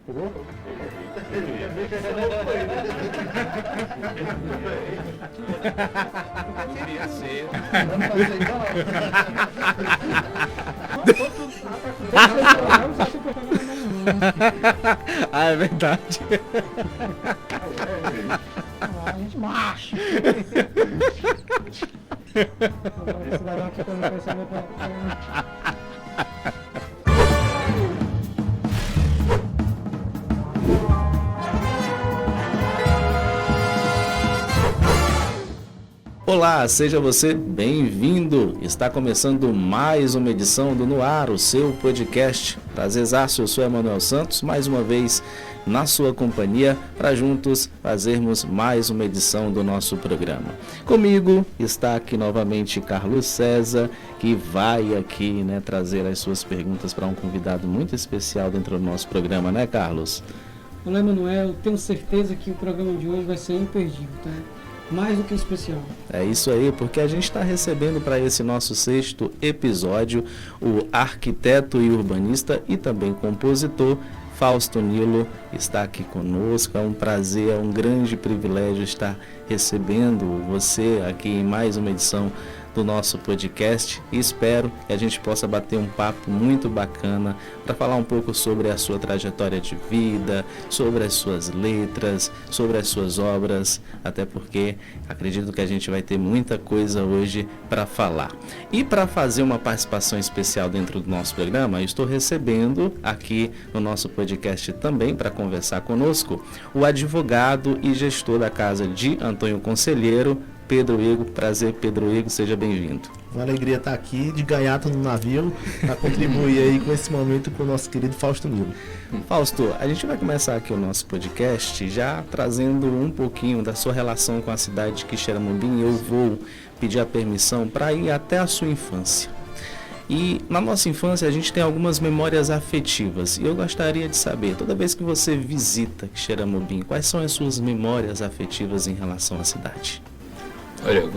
Queria ser. Ah, é verdade. A gente macho. Esse cidadão aqui quando percebe Olá, seja você bem-vindo. Está começando mais uma edição do No Ar, o seu podcast. Prazerzaço, eu sou Emanuel Santos, mais uma vez na sua companhia, para juntos fazermos mais uma edição do nosso programa. Comigo está aqui novamente Carlos César, que vai aqui, trazer as suas perguntas para um convidado muito especial dentro do nosso programa, né, Carlos? Olá, Emanuel. Tenho certeza que o programa de hoje vai ser imperdível, tá? Mais do que especial. É isso aí, porque a gente está recebendo para esse nosso 6º episódio o arquiteto e urbanista e também compositor Fausto Nilo está aqui conosco. É um prazer, é um grande privilégio estar recebendo você aqui em mais uma edição do nosso podcast e espero que a gente possa bater um papo muito bacana para falar um pouco sobre a sua trajetória de vida, sobre as suas letras, sobre as suas obras, até porque acredito que a gente vai ter muita coisa hoje para falar. E para fazer uma participação especial dentro do nosso programa, eu estou recebendo aqui no nosso podcast também para conversar conosco o advogado e gestor da Casa de Antônio Conselheiro, Pedro Igor. Prazer, Pedro Igor, seja bem-vindo. Uma alegria estar aqui de gaiato no navio para contribuir aí com esse momento com o nosso querido Fausto Nilo. Fausto, a gente vai começar aqui o nosso podcast já trazendo um pouquinho da sua relação com a cidade de Quixeramobim. Eu vou pedir a permissão para ir até a sua infância. E na nossa infância a gente tem algumas memórias afetivas e eu gostaria de saber, toda vez que você visita Quixeramobim, quais são as suas memórias afetivas em relação à cidade? Olha,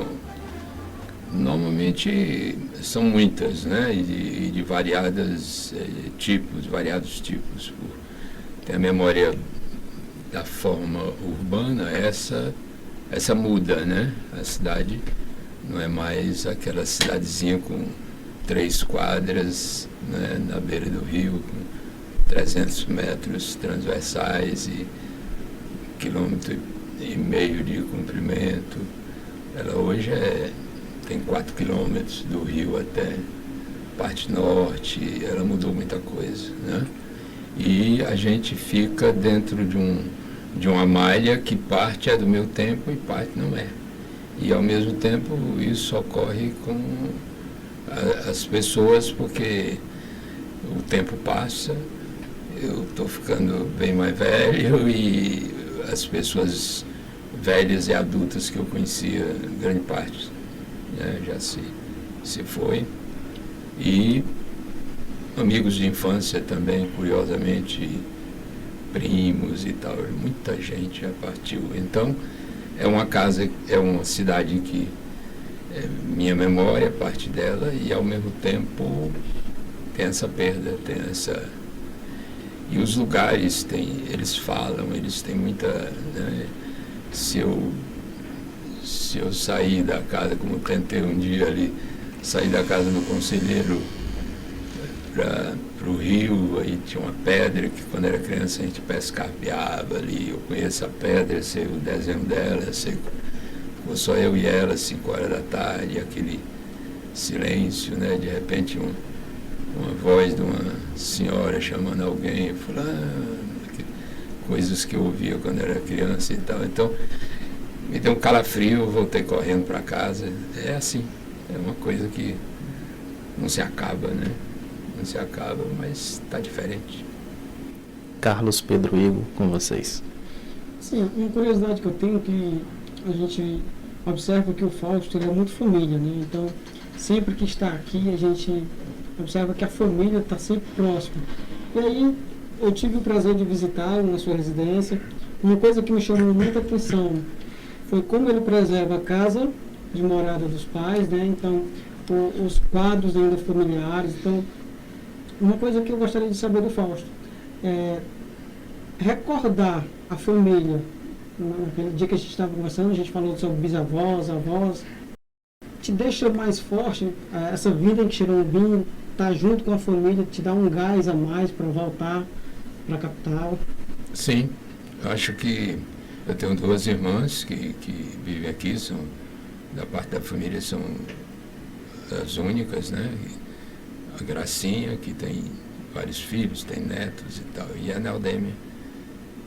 normalmente são muitas, né? E de variados tipos. Tem a memória da forma urbana, essa muda, né? A cidade não é mais aquela cidadezinha com 3 quadras, né? Na beira do rio, com 300 metros transversais e 1,5 km de comprimento. Ela hoje tem 4 quilômetros do rio até parte norte, ela mudou muita coisa, né? E a gente fica dentro de uma malha que parte é do meu tempo e parte não é. E ao mesmo tempo isso ocorre com as pessoas, porque o tempo passa, eu estou ficando bem mais velho e as pessoas velhas e adultas que eu conhecia, grande parte, né, já se foi. E amigos de infância também, curiosamente, primos e tal, muita gente já partiu. Então, é uma cidade que é minha memória, parte dela, e ao mesmo tempo tem essa perda, tem essa... E os lugares, eles falam, eles têm muita... né, Se eu sair da casa, como eu tentei um dia ali, sair da casa do conselheiro para o rio, aí tinha uma pedra que quando era criança a gente pescarpeava ali, eu conheço a pedra, sei o desenho dela, sei ficou só eu e ela, 5 horas da tarde, aquele silêncio, né? De repente uma voz de uma senhora chamando alguém, eu falei, coisas que eu ouvia quando era criança e tal. Então, me deu um calafrio, voltei correndo para casa. É assim, é uma coisa que não se acaba, né? Não se acaba, mas está diferente. Carlos, Pedro Igor, com vocês. Sim, uma curiosidade que eu tenho que a gente observa que o Fausto ele é muito família, né? Então, sempre que está aqui, a gente observa que a família está sempre próxima. E aí, eu tive o prazer de visitá-lo na sua residência. Uma coisa que me chamou muita atenção foi como ele preserva a casa de morada dos pais, né? Então, os quadros ainda familiares. Então, uma coisa que eu gostaria de saber do Fausto, recordar a família, naquele dia que a gente estava conversando, a gente falou sobre bisavós, avós, te deixa mais forte, essa vida em Xeramobim, estar junto com a família, te dá um gás a mais para voltar para a capital? Sim, eu acho que eu tenho 2 irmãs que vivem aqui, são, da parte da família são as únicas, né? A Gracinha, que tem vários filhos, tem netos e tal, e a Neldêmia,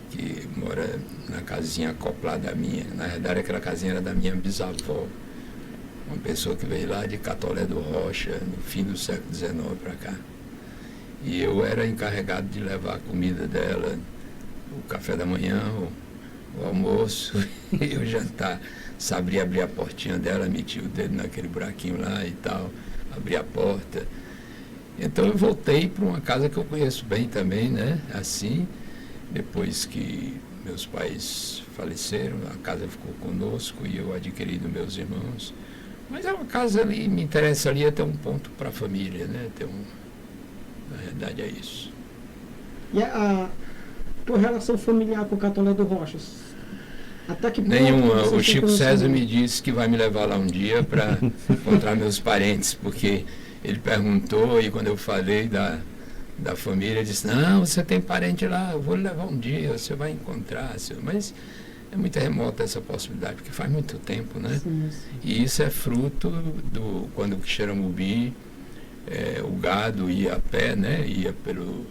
que mora na casinha acoplada à minha. Na verdade, aquela casinha era da minha bisavó, uma pessoa que veio lá de Catolé do Rocha, no fim do século XIX para cá. E eu era encarregado de levar a comida dela, o café da manhã, o almoço e o jantar. Sabia abrir a portinha dela, metia o dedo naquele buraquinho lá e tal, abria a porta. Então eu voltei para uma casa que eu conheço bem também, né? Assim, depois que meus pais faleceram, a casa ficou conosco e eu adquiri dos meus irmãos. Mas é uma casa ali, me interessa ali até um ponto para a família, né? Na verdade é isso. E a tua relação familiar com o Catolé do Rochas? Até que ponto Nenhuma. você O tem Chico César conhecimento? me disse que vai me levar lá um dia para encontrar meus parentes, porque ele perguntou e quando eu falei da família, ele disse, não, você tem parente lá, eu vou lhe levar um dia, você vai encontrar. Mas é muito remota essa possibilidade, porque faz muito tempo, né? Sim, sim. E isso é fruto do quando o Xeramobim, o gado ia a pé, né? Ia pelo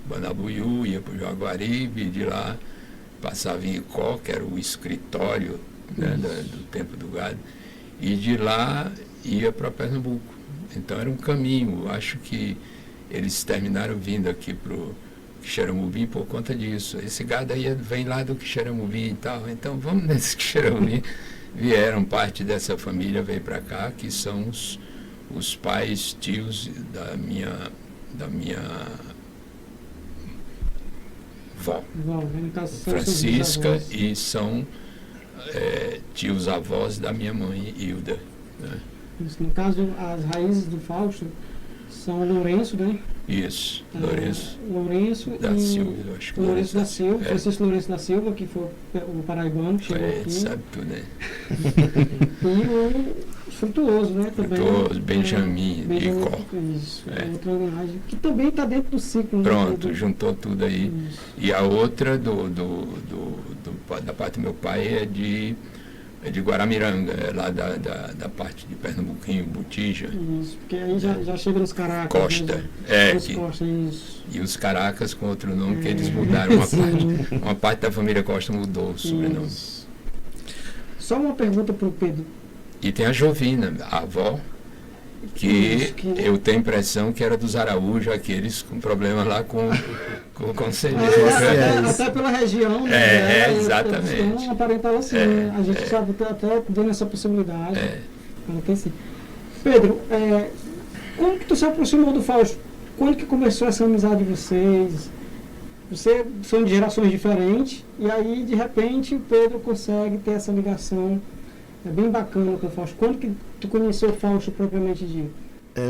Banabuiú, ia para o Jaguaribe, de lá passava em Icó, que era o escritório, né, do tempo do gado, e de lá ia para Pernambuco. Então era um caminho. Eu acho que eles terminaram vindo aqui para o Xeramobim por conta disso. Esse gado aí vem lá do Xeramobim e tal, então vamos nesse Xeramobim. Vieram, parte dessa família veio para cá, que são os pais, tios da minha avó, Bom, no caso, são Francisca, seus bisavós. e são tios avós da minha mãe, Hilda, né? Isso, no caso, as raízes do Fausto são Lourenço, né? Isso, Lourenço da e Silva, eu acho que Lourenço da Silva, é. Francisco Lourenço da Silva, que foi o paraibano, que chegou Ele aqui. sabe tudo, né? E o Frutuoso, né? Também. Frutuoso, Benjamin, Benjamin, Icó. isso, É. outra linhagem, que também está dentro do ciclo. Né? Pronto, juntou tudo aí. Isso. E a outra da parte do meu pai é de Guaramiranga, é lá da parte de Pernambuquinho, Botija. Isso, porque aí já chega nos Caracas. Costa, Nos que, Costa, isso. e os Caracas com outro nome, que eles mudaram uma parte da família Costa mudou o sobrenome. Isso. Só uma pergunta para o Pedro. E tem a Jovina, a avó, que Isso, que- eu tenho a impressão que era dos Araújo, aqueles com problema lá com o conselheiro. Até pela região, né? Exatamente. Tem uma parentela assim, né? A gente sabe até dando essa possibilidade. Ela tem sim. Pedro, como que tu se aproximou do Fausto? Quando que começou essa amizade de vocês? Vocês são de gerações diferentes, e aí, de repente, o Pedro consegue ter essa ligação. É bem bacana com o Fausto. Quando que tu conheceu o Fausto propriamente dito?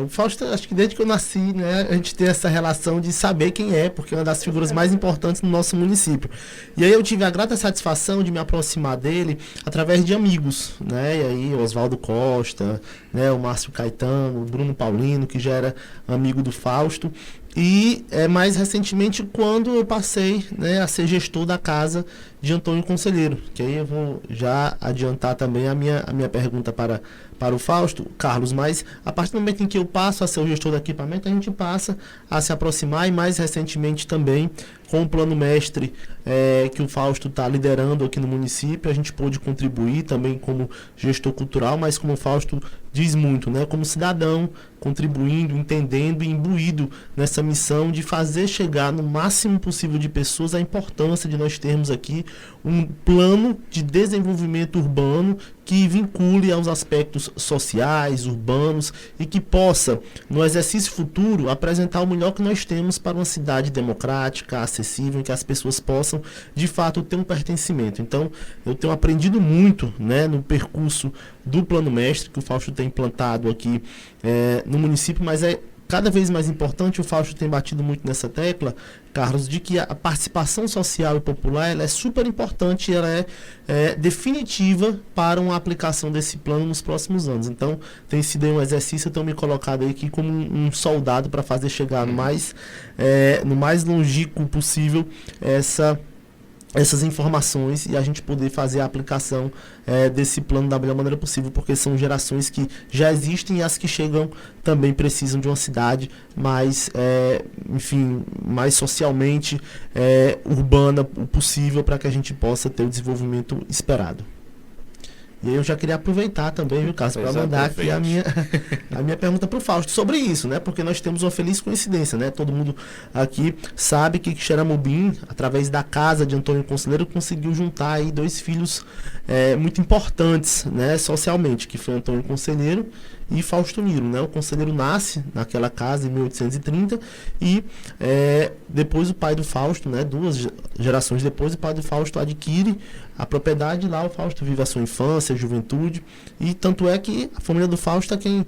O Fausto, acho que desde que eu nasci, né, a gente tem essa relação de saber quem é, porque é uma das figuras mais importantes no nosso município. E aí eu tive a grata satisfação de me aproximar dele através de amigos, né, e aí o Oswaldo Costa, né, o Márcio Caetano, o Bruno Paulino, que já era amigo do Fausto, e mais recentemente quando eu passei, né, a ser gestor da casa de Antônio Conselheiro, que aí eu vou já adiantar também a minha pergunta para o Fausto, Carlos, mas a partir do momento em que eu passo a ser o gestor do equipamento, a gente passa a se aproximar, e mais recentemente também com o plano mestre que o Fausto está liderando aqui no município, a gente pôde contribuir também como gestor cultural, mas como o Fausto diz muito, né, como cidadão, contribuindo, entendendo e imbuído nessa missão de fazer chegar no máximo possível de pessoas a importância de nós termos aqui um plano de desenvolvimento urbano que vincule aos aspectos sociais, urbanos, e que possa, no exercício futuro, apresentar o melhor que nós temos para uma cidade democrática, acessível, em que as pessoas possam, de fato, ter um pertencimento. Então, eu tenho aprendido muito, né, no percurso do Plano Mestre, que o Fausto tem implantado aqui no município, mas cada vez mais importante, o Fausto tem batido muito nessa tecla, Carlos, de que a participação social e popular ela é super importante, ela é definitiva para uma aplicação desse plano nos próximos anos. Então, tem sido aí um exercício, eu tenho me colocado aí aqui como um soldado para fazer chegar no mais longínquo possível essas informações e a gente poder fazer a aplicação desse plano da melhor maneira possível, porque são gerações que já existem e as que chegam também precisam de uma cidade mais, mais socialmente urbana possível para que a gente possa ter o desenvolvimento esperado. E aí eu já queria aproveitar também, viu, Carlos, para mandar aqui a minha pergunta para o Fausto sobre isso, né? Porque nós temos uma feliz coincidência, né? Todo mundo aqui sabe que Xeramobim, através da casa de Antônio Conselheiro, conseguiu juntar aí 2 filhos muito importantes, né, socialmente, que foi Antônio Conselheiro e Fausto Nilo, né? O Conselheiro nasce naquela casa em 1830 e depois o pai do Fausto, né, 2 gerações depois, o pai do Fausto adquire a propriedade, lá o Fausto vive a sua infância, a juventude, e tanto é que a família do Fausto é quem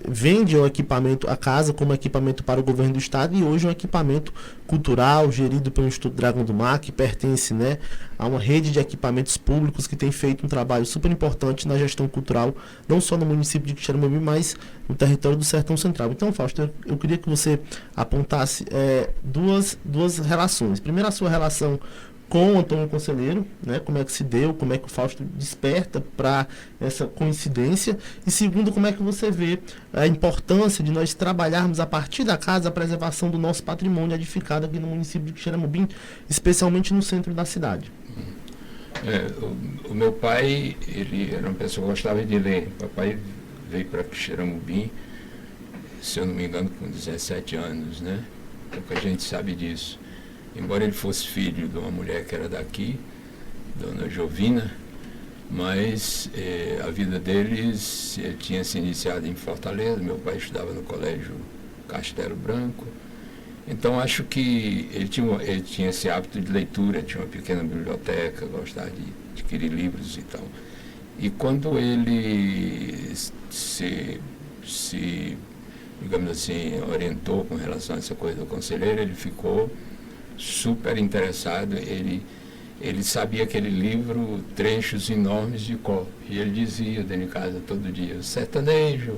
vende o equipamento, a casa como equipamento para o governo do estado, e hoje é um equipamento cultural gerido pelo Instituto Dragão do Mar, que pertence, né, a uma rede de equipamentos públicos que tem feito um trabalho super importante na gestão cultural, não só no município de Xeramobim, mas no território do Sertão Central. Então, Fausto, eu queria que você apontasse duas relações. Primeiro, a sua relação com o Antônio Conselheiro, né? Como é que se deu, como é que o Fausto desperta para essa coincidência, e segundo, como é que você vê a importância de nós trabalharmos a partir da casa a preservação do nosso patrimônio edificado aqui no município de Xeramobim, especialmente no centro da cidade. O meu pai, ele era uma pessoa que gostava de ler. O papai veio para Xeramobim, se eu não me engano, com 17 anos, né? Pouca gente sabe disso. Embora ele fosse filho de uma mulher que era daqui, Dona Jovina, mas a vida deles tinha se iniciado em Fortaleza. Meu pai estudava no Colégio Castelo Branco. Então, acho que ele tinha esse hábito de leitura, tinha uma pequena biblioteca, gostava de adquirir livros e tal. E quando ele se digamos assim, orientou com relação a essa coisa do conselheiro, ele ficou super interessado. Ele sabia aquele livro, trechos enormes de cor. E ele dizia dentro de casa todo dia, o sertanejo...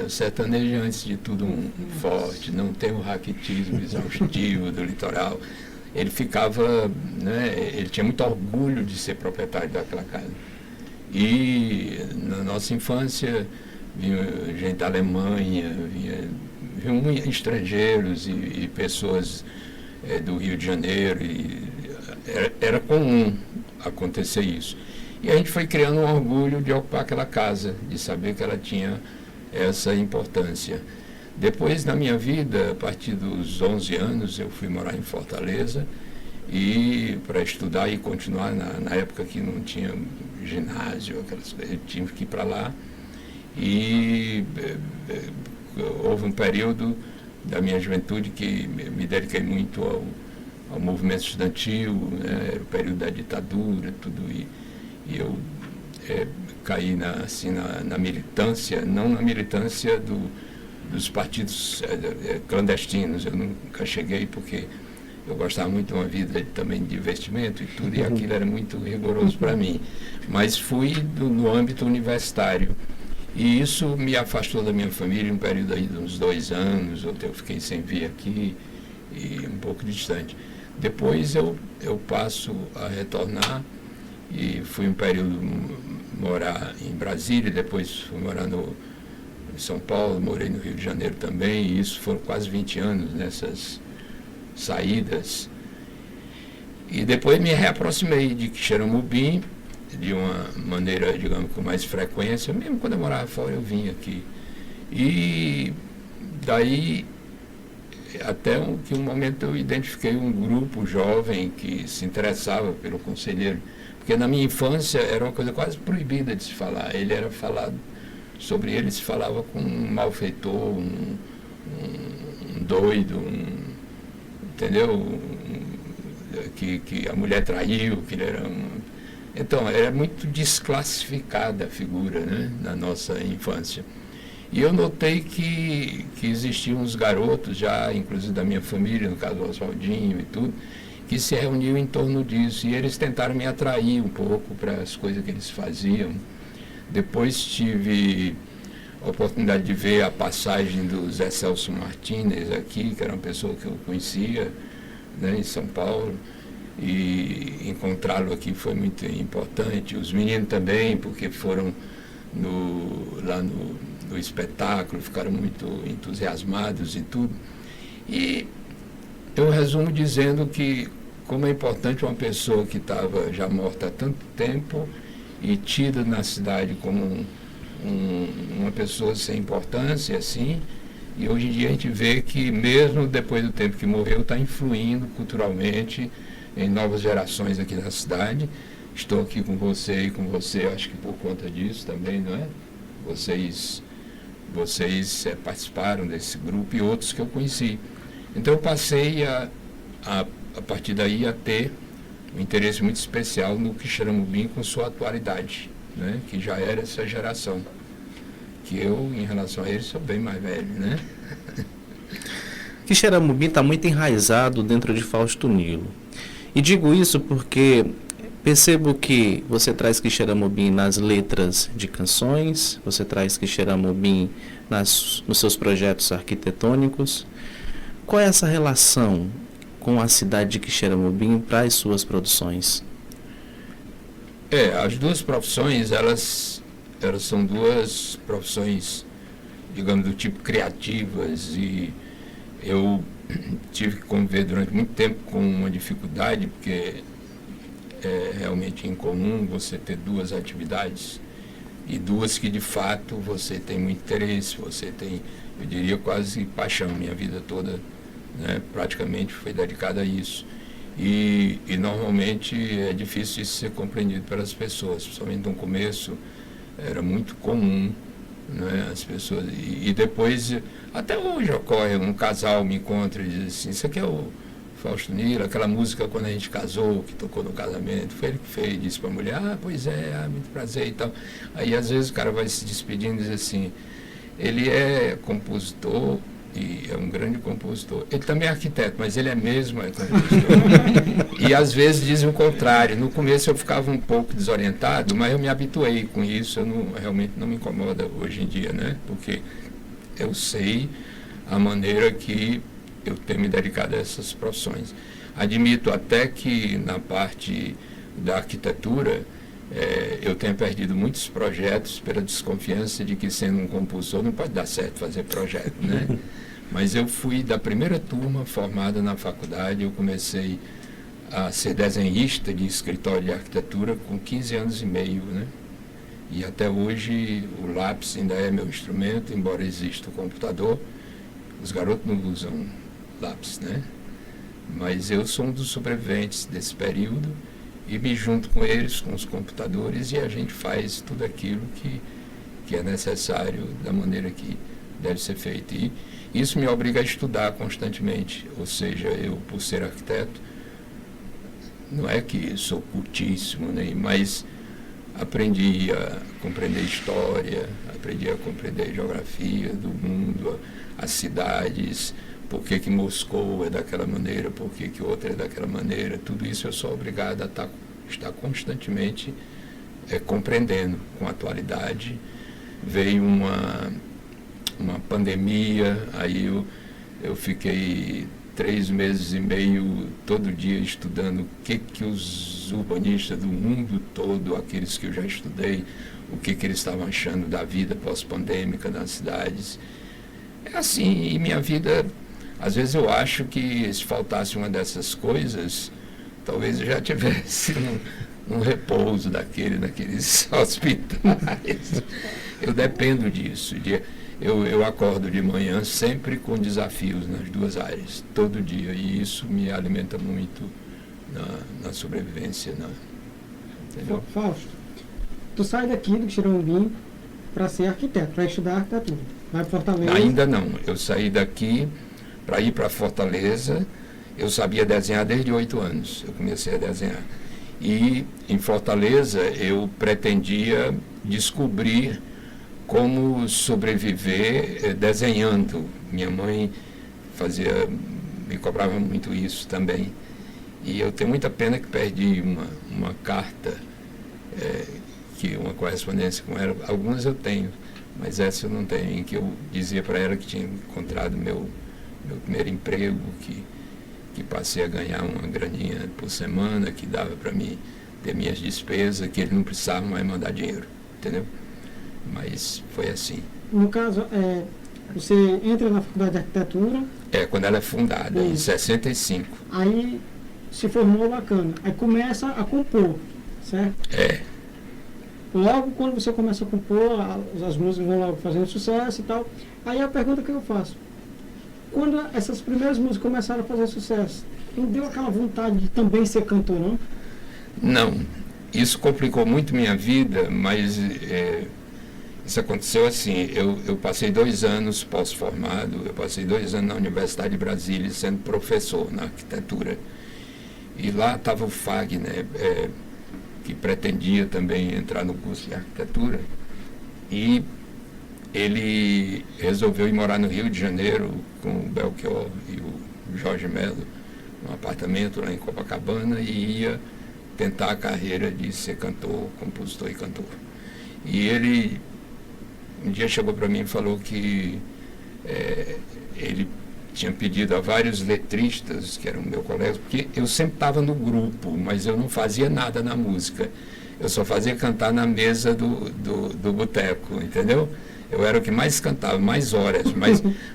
o sertanejo, antes de tudo, um forte, não tem o raquitismo exaustivo do litoral. Ele ficava, né, ele tinha muito orgulho de ser proprietário daquela casa. E na nossa infância, vinha gente da Alemanha, vinham estrangeiros e pessoas do Rio de Janeiro, e era comum acontecer isso. E a gente foi criando um orgulho de ocupar aquela casa, de saber que ela tinha essa importância. Depois, na minha vida, a partir dos 11 anos, eu fui morar em Fortaleza e para estudar e continuar, na época que não tinha ginásio, aquelas coisas, eu tive que ir para lá. E houve um período da minha juventude que me dediquei muito ao movimento estudantil, né? Era o período da ditadura, tudo, e eu caí na militância, não na militância dos partidos clandestinos. Eu nunca cheguei, porque eu gostava muito de uma vida também de investimento e tudo, e aquilo era muito rigoroso para mim. Mas fui no âmbito universitário. E isso me afastou da minha família um período aí de uns 2 anos, eu fiquei sem vir aqui e um pouco distante. Depois eu passo a retornar e fui um período morar em Brasília, depois fui morar em São Paulo, morei no Rio de Janeiro também, e isso foram quase 20 anos nessas saídas. E depois me reaproximei de Xeramobim, de uma maneira, digamos, com mais frequência. Mesmo quando eu morava fora, eu vinha aqui. E daí, até que um momento eu identifiquei um grupo jovem que se interessava pelo conselheiro, porque na minha infância era uma coisa quase proibida de se falar. Ele era falado, sobre ele se falava com um malfeitor, um doido, entendeu? Que a mulher traiu, que ele era Então, era muito desclassificada a figura, né, na nossa infância. E eu notei que existiam uns garotos já, inclusive da minha família, no caso o Oswaldinho e tudo, que se reuniam em torno disso. E eles tentaram me atrair um pouco para as coisas que eles faziam. Depois tive a oportunidade de ver a passagem do Zé Celso Martínez aqui, que era uma pessoa que eu conhecia, né, em São Paulo. E encontrá-lo aqui foi muito importante. Os meninos também, porque foram lá no espetáculo, ficaram muito entusiasmados e tudo. E eu resumo dizendo que como é importante uma pessoa que estava já morta há tanto tempo e tida na cidade como uma pessoa sem importância, assim, e hoje em dia a gente vê que mesmo depois do tempo que morreu, está influindo culturalmente em novas gerações aqui na cidade. Estou aqui com você e com você, acho que por conta disso também, não é? Vocês participaram desse grupo e outros que eu conheci. Então eu passei a partir daí a ter um interesse muito especial no Quixeramobim com sua atualidade, né? Que já era essa geração. Que eu, em relação a eles, sou bem mais velho, né? Quixeramobim está muito enraizado dentro de Fausto Nilo. E digo isso porque percebo que você traz Quixeramobim nas letras de canções, você traz Quixeramobim nos seus projetos arquitetônicos. Qual é essa relação com a cidade de Quixeramobim para as suas produções? As duas profissões, elas são duas profissões, digamos, do tipo criativas, e eu tive que conviver durante muito tempo com uma dificuldade, porque é realmente incomum você ter duas atividades, e duas que de fato você tem muito interesse, você tem, eu diria, quase paixão. Minha vida toda, né, praticamente foi dedicada a isso. E normalmente é difícil isso ser compreendido pelas pessoas, principalmente no começo era muito comum, né, as pessoas, e depois, até hoje ocorre, um casal me encontra e diz assim: isso aqui é o Fausto Nilo, aquela música quando a gente casou, que tocou no casamento, foi ele que fez, disse para a mulher: pois é, muito prazer e tal. Aí às vezes o cara vai se despedindo e diz assim: ele é compositor e é um grande compositor, ele também é arquiteto, mas ele mesmo é compositor. E às vezes dizem o contrário. No começo eu ficava um pouco desorientado, mas eu me habituei com isso, realmente não me incomoda hoje em dia, né? Porque eu sei a maneira que eu tenho me dedicado a essas profissões. Admito até que na parte da arquitetura eu tenho perdido muitos projetos pela desconfiança de que, sendo um compositor, não pode dar certo fazer projeto, né? Mas eu fui da primeira turma formada na faculdade. Eu comecei a ser desenhista de escritório de arquitetura com 15 anos e meio, né? E até hoje o lápis ainda é meu instrumento, embora exista o computador. Os garotos não usam lápis, né? Mas eu sou um dos sobreviventes desse período e me junto com eles, com os computadores, e a gente faz tudo aquilo que é necessário da maneira que deve ser feito. E isso me obriga a estudar constantemente, ou seja, eu, por ser arquiteto, não é que sou cultíssimo, né? Mas aprendi a compreender história, aprendi a compreender geografia do mundo, as cidades, por que Moscou é daquela maneira, por que outra é daquela maneira. Tudo isso eu sou obrigado a estar constantemente compreendendo com a atualidade. Veio uma pandemia, aí eu fiquei 3 meses e meio todo dia estudando o que os urbanistas do mundo todo, aqueles que eu já estudei, o que eles estavam achando da vida pós-pandêmica nas cidades. É assim, e minha vida, às vezes eu acho que se faltasse uma dessas coisas, talvez eu já tivesse um repouso naqueles hospitais. Eu dependo disso. Eu acordo de manhã sempre com desafios nas duas áreas, todo dia, e isso me alimenta muito na sobrevivência. Entendeu? Fausto, tu sai daqui do Quixeramobim para ser arquiteto, para estudar arquitetura. Vai para Fortaleza? Ainda não. Eu saí daqui para ir para Fortaleza. Eu sabia desenhar desde 8 anos. Eu comecei a desenhar. E em Fortaleza eu pretendia descobrir como sobreviver desenhando. Minha mãe me cobrava muito isso também. E eu tenho muita pena que perdi uma carta, uma correspondência com ela. Algumas eu tenho, mas essa eu não tenho, em que eu dizia para ela que tinha encontrado meu primeiro emprego, que passei a ganhar uma graninha por semana, que dava para mim ter minhas despesas, que eles não precisavam mais mandar dinheiro, entendeu? Mas foi assim. No caso, você entra na faculdade de arquitetura. Quando ela é fundada, em 65. Aí se formou bacana. Aí começa a compor, certo? Logo quando você começa a compor, as músicas vão logo fazendo sucesso e tal. Aí a pergunta que eu faço: quando essas primeiras músicas começaram a fazer sucesso, não deu aquela vontade de também ser cantor, não? Não. Isso complicou muito minha vida, mas isso aconteceu assim. Eu passei 2 anos pós-formado, eu passei 2 anos na Universidade de Brasília sendo professor na arquitetura. E lá estava o Fagner, que pretendia também entrar no curso de arquitetura. E ele resolveu ir morar no Rio de Janeiro com o Belchior e o Jorge Melo, num apartamento lá em Copacabana, e ia tentar a carreira de ser cantor, compositor e cantor. E ele um dia chegou para mim e falou que ele tinha pedido a vários letristas, que eram meu colega, porque eu sempre estava no grupo, mas eu não fazia nada na música. Eu só fazia cantar na mesa do boteco, entendeu? Eu era o que mais cantava, mais horas,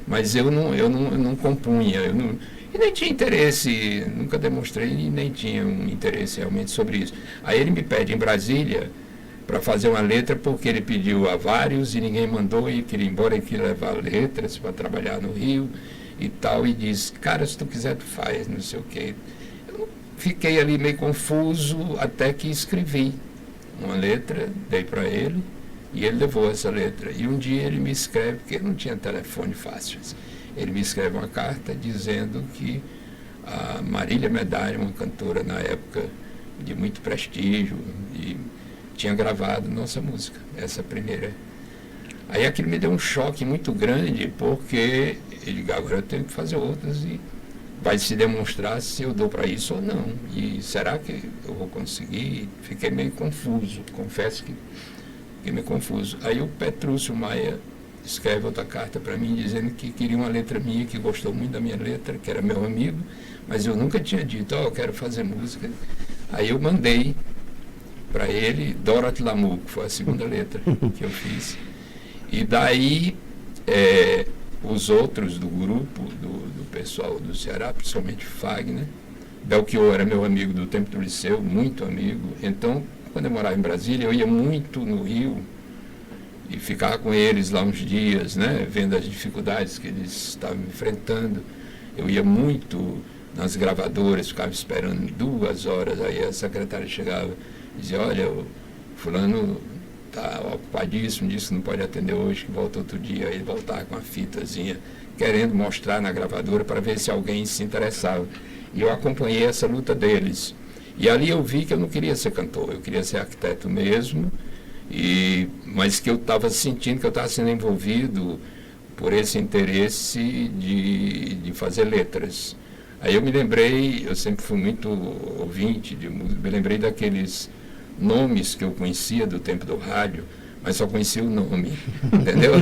mas eu não compunha, e nem tinha interesse, nunca demonstrei e nem tinha um interesse realmente sobre isso. Aí ele me pede em Brasília para fazer uma letra, porque ele pediu a vários e ninguém mandou, e queria ir embora, ele queria levar letras para trabalhar no Rio e tal, e disse: cara, se tu quiser tu faz, não sei o quê. Eu fiquei ali meio confuso, até que escrevi uma letra, dei para ele, e ele levou essa letra. E um dia ele me escreve, porque não tinha telefone fácil, ele me escreve uma carta dizendo que a Marília Medalha, uma cantora na época de muito prestígio, e tinha gravado nossa música, essa primeira. Aí aquilo me deu um choque muito grande, porque ele disse: agora eu tenho que fazer outras e vai se demonstrar se eu dou para isso ou não. E será que eu vou conseguir? Fiquei meio confuso, confesso que fiquei meio confuso. Aí o Petrúcio Maia escreve outra carta para mim dizendo que queria uma letra minha, que gostou muito da minha letra, que era meu amigo, mas eu nunca tinha dito: eu quero fazer música. Aí eu mandei para ele Dorothy Lamour, que foi a segunda letra que eu fiz. E daí os outros do grupo, do pessoal do Ceará, principalmente Fagner, Belchior era meu amigo do tempo do liceu, muito amigo. Então, quando eu morava em Brasília, eu ia muito no Rio e ficava com eles lá uns dias, né, vendo as dificuldades que eles estavam enfrentando. Eu ia muito nas gravadoras, ficava esperando 2 horas, aí a secretária chegava e dizia: olha, o fulano está ocupadíssimo, disse que não pode atender hoje, que volta outro dia. Aí ele voltava com a fitazinha, querendo mostrar na gravadora para ver se alguém se interessava. E eu acompanhei essa luta deles. E ali eu vi que eu não queria ser cantor, eu queria ser arquiteto mesmo, mas que eu estava sentindo que eu estava sendo envolvido por esse interesse de fazer letras. Aí eu me lembrei, eu sempre fui muito ouvinte de música, me lembrei daqueles nomes que eu conhecia do tempo do rádio, mas só conhecia o nome, entendeu?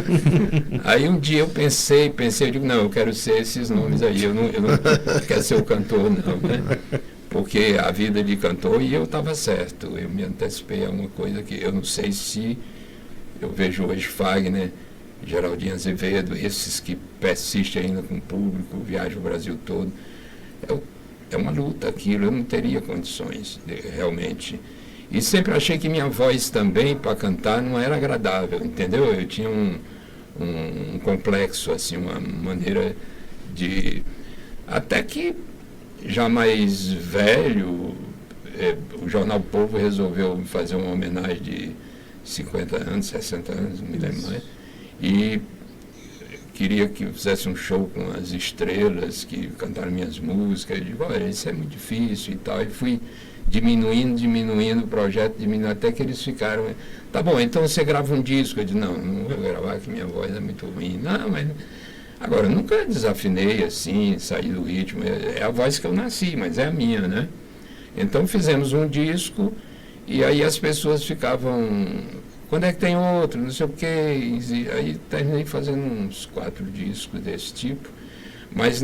Aí um dia eu pensei, eu digo: não, eu quero ser esses nomes aí, eu não quero ser o cantor, não, né? Porque a vida de cantor, e eu estava certo, eu me antecipei a uma coisa que eu não sei se eu vejo hoje Fagner, Geraldinho Azevedo, esses que persistem ainda com o público, viajam o Brasil todo. É uma luta aquilo, eu não teria condições, realmente. E sempre achei que minha voz também, para cantar, não era agradável, entendeu? Eu tinha um complexo, assim, uma maneira de... Até que, já mais velho, o Jornal Povo resolveu fazer uma homenagem de 50 anos, 60 anos, não me lembro mais, e queria que eu fizesse um show com as estrelas que cantaram minhas músicas. Eu digo: olha, isso é muito difícil e tal. E fui diminuindo o projeto, diminuindo, até que eles ficaram, tá bom, então você grava um disco. Eu disse, não vou gravar, que minha voz é muito ruim. Não, mas... Agora, eu nunca desafinei assim, saí do ritmo, é a voz que eu nasci, mas é a minha, né? Então fizemos um disco, e aí as pessoas ficavam, quando é que tem outro, não sei o quê, e aí terminei fazendo uns 4 discos desse tipo. Mas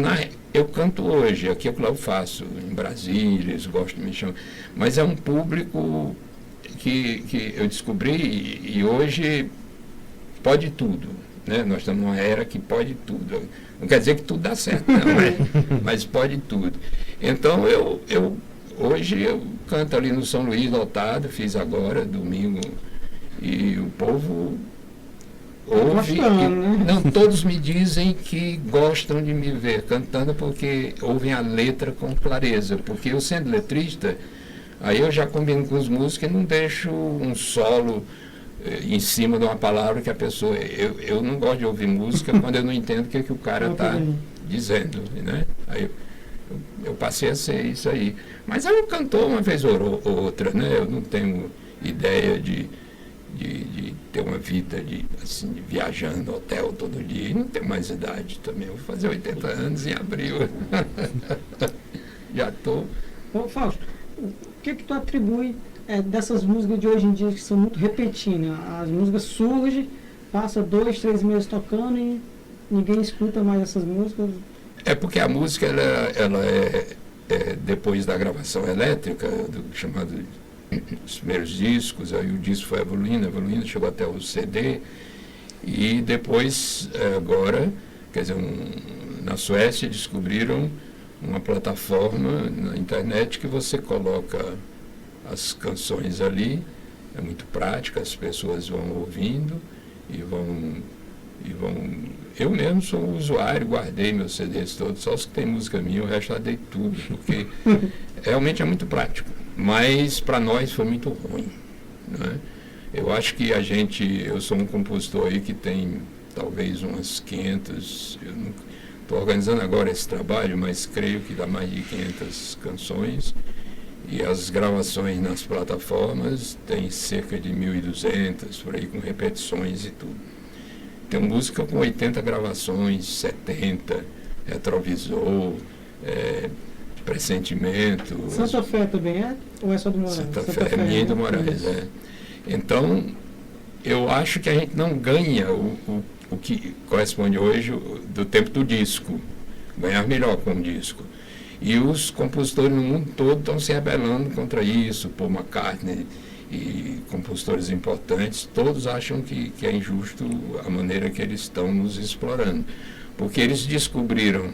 eu canto hoje, aqui é o que eu faço, em Brasília, eles gostam de me chamar. Mas é um público que eu descobri e hoje pode tudo, né? Nós estamos numa era que pode tudo. Não quer dizer que tudo dá certo, não, né? Mas pode tudo. Então hoje eu canto ali no São Luís lotado, fiz agora, domingo, e o povo... ouve, não, todos me dizem que gostam de me ver cantando porque ouvem a letra com clareza, porque eu sendo letrista, aí eu já combino com os músicos e não deixo um solo em cima de uma palavra que a pessoa... Eu não gosto de ouvir música quando eu não entendo o que o cara está dizendo, né? Aí eu passei a ser isso aí. Mas eu cantor uma vez ou outra, né? Eu não tenho ideia de ter uma vida de viajando hotel todo dia, e não tenho mais idade também, eu vou fazer 80 anos em abril. Já estou. Ô, Fausto, o que tu atribui dessas músicas de hoje em dia que são muito repetidas? As músicas surgem, passa 2, 3 meses tocando e ninguém escuta mais essas músicas. É porque a música ela é depois da gravação elétrica, chamado os primeiros discos, aí o disco foi evoluindo, chegou até o CD, e depois, agora, quer dizer, na Suécia descobriram uma plataforma na internet que você coloca as canções ali, é muito prática, as pessoas vão ouvindo e vão... Eu mesmo sou um usuário, guardei meus CDs todos, só os que tem música minha, o resto eu dei tudo, porque realmente é muito prático. Mas para nós foi muito ruim, né? Eu acho que eu sou um compositor aí que tem talvez umas 500, eu não estou organizando agora esse trabalho, mas creio que dá mais de 500 canções, e as gravações nas plataformas tem cerca de 1.200, por aí, com repetições e tudo. Tem música com 80 gravações, 70, retrovisor, pressentimento. Santa Fé também é? Ou é só do Moraes? Santa Fé é minha e do Moraes, é. Então, eu acho que a gente não ganha o que corresponde hoje do tempo do disco. Ganhar melhor com o disco. E os compositores no mundo todo estão se rebelando contra isso. Paul McCartney e compositores importantes, todos acham que é injusto a maneira que eles estão nos explorando. Porque eles descobriram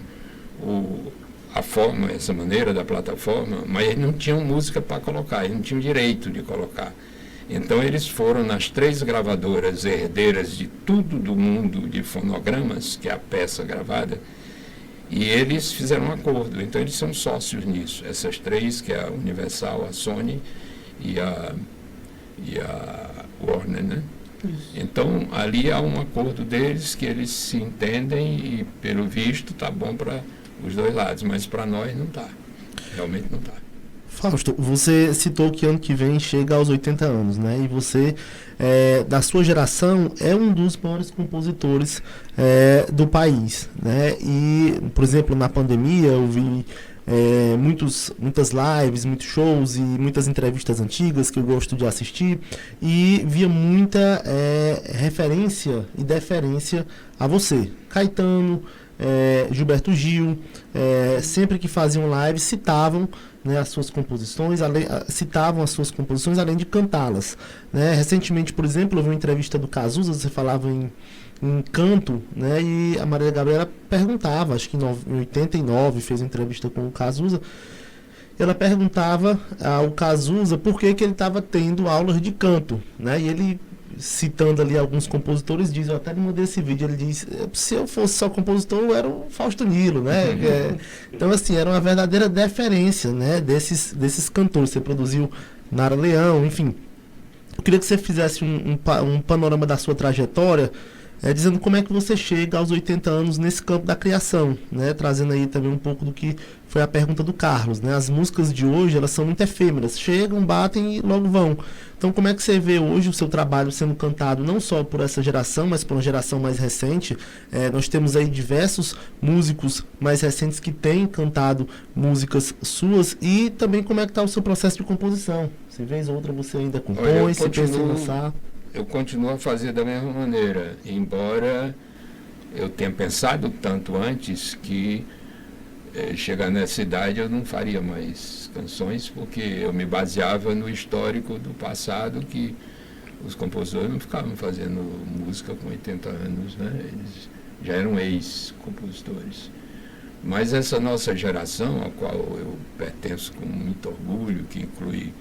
a forma, essa maneira da plataforma, mas eles não tinham música para colocar, eles não tinham direito de colocar. Então eles foram nas 3 gravadoras herdeiras de tudo do mundo de fonogramas, que é a peça gravada, e eles fizeram um acordo. Então eles são sócios nisso, essas 3, que é a Universal, a Sony e a Warner, né? Então ali há um acordo deles que eles se entendem e pelo visto tá bom para os dois lados, mas para nós não tá, realmente não tá. Fausto, você citou que ano que vem chega aos 80 anos, né? E você, da sua geração, é um dos maiores compositores do país, né? E, por exemplo, na pandemia eu vi muitas lives, muitos shows e muitas entrevistas antigas que eu gosto de assistir, e via muita referência e deferência a você. Caetano, Gilberto Gil, sempre que faziam live citavam, né, as suas composições, citavam as suas composições além de cantá-las, né? Recentemente, por exemplo, eu vi uma entrevista do Cazuza, você falava em canto, né? E a Marília Gabriela perguntava, acho que em 89 fez uma entrevista com o Cazuza, ela perguntava ao Cazuza por que ele estava tendo aulas de canto, né? E ele, citando ali alguns compositores, diz, eu até me mandei esse vídeo, ele diz, se eu fosse só compositor, eu era o Fausto Nilo, né? Então, assim, era uma verdadeira deferência, né, desses cantores. Você produziu Nara Leão, enfim. Eu queria que você fizesse um panorama da sua trajetória, dizendo como é que você chega aos 80 anos nesse campo da criação, né? Trazendo aí também um pouco do que foi a pergunta do Carlos, né? As músicas de hoje, elas são muito efêmeras, chegam, batem e logo vão. Então, como é que você vê hoje o seu trabalho sendo cantado não só por essa geração, mas por uma geração mais recente? Nós temos aí diversos músicos mais recentes que têm cantado músicas suas, e também como é que está o seu processo de composição? Se vez ou outra você ainda compõe, se pensa em lançar? Eu continuo a fazer da mesma maneira, embora eu tenha pensado tanto antes que chegar nessa idade eu não faria mais canções, porque eu me baseava no histórico do passado, que os compositores não ficavam fazendo música com 80 anos, né? Eles já eram ex-compositores. Mas essa nossa geração, a qual eu pertenço com muito orgulho, que inclui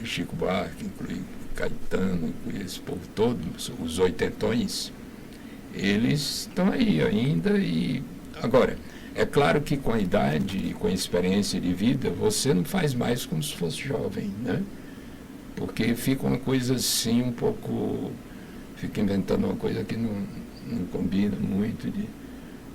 Chico Buarque, inclui Caetano, inclui esse povo todo, os oitentões, eles estão aí ainda. E agora, é claro que com a idade e com a experiência de vida, você não faz mais como se fosse jovem, né? Porque fica uma coisa assim um pouco... Fica inventando uma coisa que não combina muito.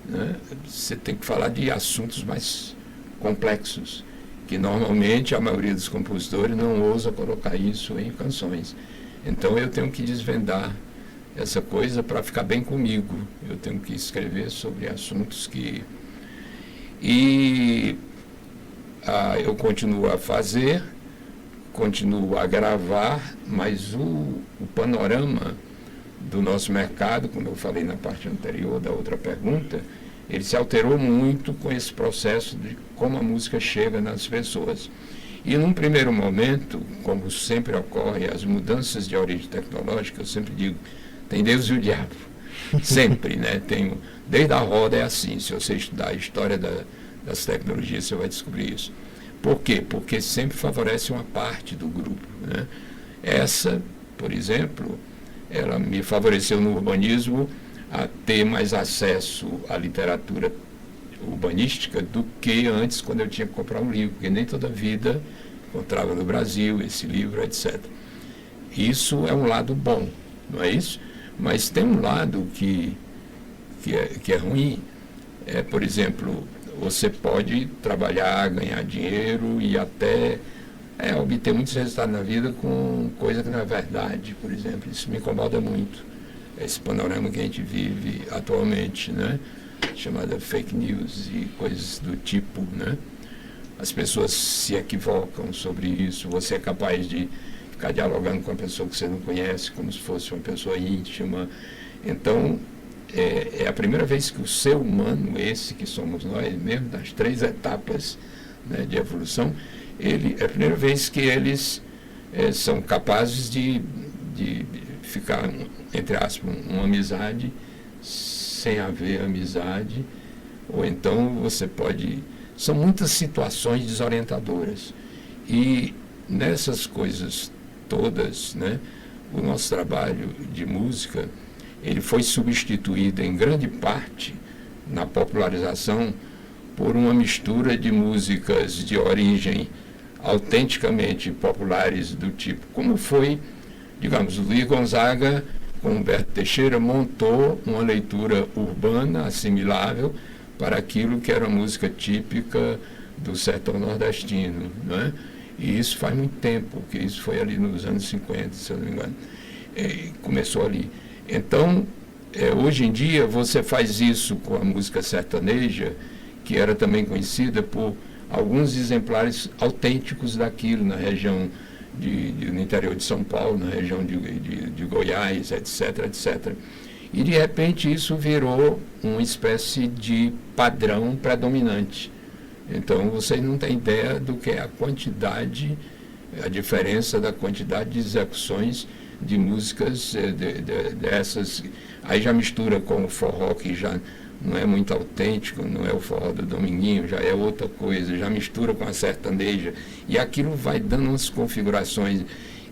Né? Você tem que falar de assuntos mais complexos, que normalmente a maioria dos compositores não ousa colocar isso em canções. Então eu tenho que desvendar essa coisa para ficar bem comigo. Eu tenho que escrever sobre assuntos que... E eu continuo a fazer, continuo a gravar, mas o panorama do nosso mercado, como eu falei na parte anterior da outra pergunta, ele se alterou muito com esse processo de como a música chega nas pessoas. E num primeiro momento, como sempre ocorre, as mudanças de origem tecnológica, eu sempre digo, tem Deus e o diabo. Sempre, né? Desde a roda é assim, se você estudar a história das tecnologias, você vai descobrir isso. Por quê? Porque sempre favorece uma parte do grupo, né? Essa, por exemplo, ela me favoreceu no urbanismo a ter mais acesso à literatura urbanística do que antes, quando eu tinha que comprar um livro, porque nem toda vida encontrava no Brasil esse livro, etc. Isso é um lado bom, não é isso? Mas tem um lado que é ruim. Por exemplo, você pode trabalhar, ganhar dinheiro e até obter muitos resultados na vida com coisa que não é verdade, por exemplo. Isso me incomoda muito, esse panorama que a gente vive atualmente, né? Chamada fake news e coisas do tipo, né? As pessoas se equivocam sobre isso. Você é capaz de ficar dialogando com uma pessoa que você não conhece como se fosse uma pessoa íntima. Então, é a primeira vez que o ser humano, esse que somos nós, mesmo das 3 etapas, né, de evolução, é a primeira vez que eles são capazes de ficar, entre aspas, uma amizade sem haver amizade, ou então você pode... São muitas situações desorientadoras. E nessas coisas todas, né, o nosso trabalho de música, ele foi substituído em grande parte na popularização por uma mistura de músicas de origem autenticamente populares do tipo, como foi, digamos, o Luiz Gonzaga com Humberto Teixeira montou uma leitura urbana assimilável para aquilo que era a música típica do sertão nordestino, né? E isso faz muito tempo, que isso foi ali nos anos 50, se eu não me engano. Começou ali. Então, hoje em dia, você faz isso com a música sertaneja, que era também conhecida por alguns exemplares autênticos daquilo, na região no interior de São Paulo, na região de Goiás, etc., etc. E, de repente, isso virou uma espécie de padrão predominante. Então, vocês não têm ideia do que é a quantidade, a diferença da quantidade de execuções de músicas dessas. Aí já mistura com o forró, que já não é muito autêntico, não é o forró do Dominguinho, já é outra coisa, já mistura com a sertaneja, e aquilo vai dando umas configurações.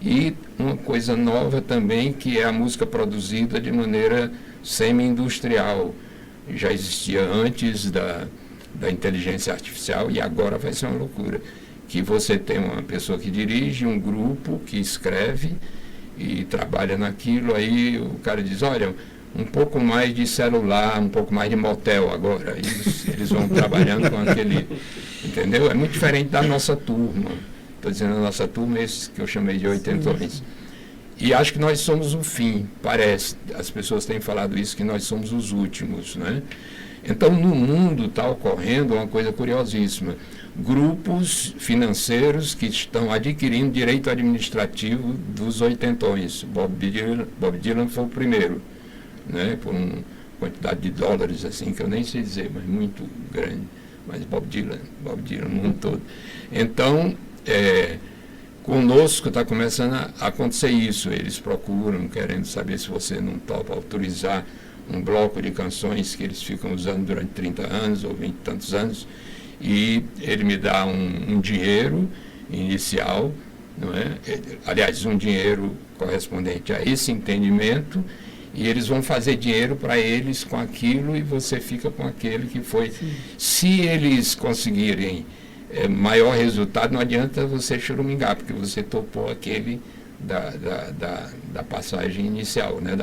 E uma coisa nova também, que é a música produzida de maneira semi-industrial. Já existia antes da inteligência artificial, e agora vai ser uma loucura, que você tem uma pessoa que dirige, um grupo que escreve e trabalha naquilo, aí o cara diz, olha, um pouco mais de celular, um pouco mais de motel agora. Eles vão trabalhando com aquele, entendeu? É muito diferente da nossa turma. Estou dizendo a nossa turma, esse que eu chamei de 80. E acho que nós somos o fim, parece. As pessoas têm falado isso, que nós somos os últimos, né? Então, no mundo está ocorrendo uma coisa curiosíssima. Grupos financeiros que estão adquirindo direito administrativo dos 80. Bob Dylan foi o primeiro, né? Por uma quantidade de dólares, assim, que eu nem sei dizer, mas muito grande. Mas Bob Dylan no mundo todo. Então, conosco está começando a acontecer isso. Eles procuram, querendo saber se você não topa autorizar um bloco de canções que eles ficam usando durante 30 anos ou 20 e tantos anos, e ele me dá um dinheiro inicial, não é? Aliás, um dinheiro correspondente a esse entendimento, e eles vão fazer dinheiro para eles com aquilo e você fica com aquele que foi. Sim. Se eles conseguirem maior resultado, não adianta você chorumingar, porque você topou aquele da passagem inicial, né?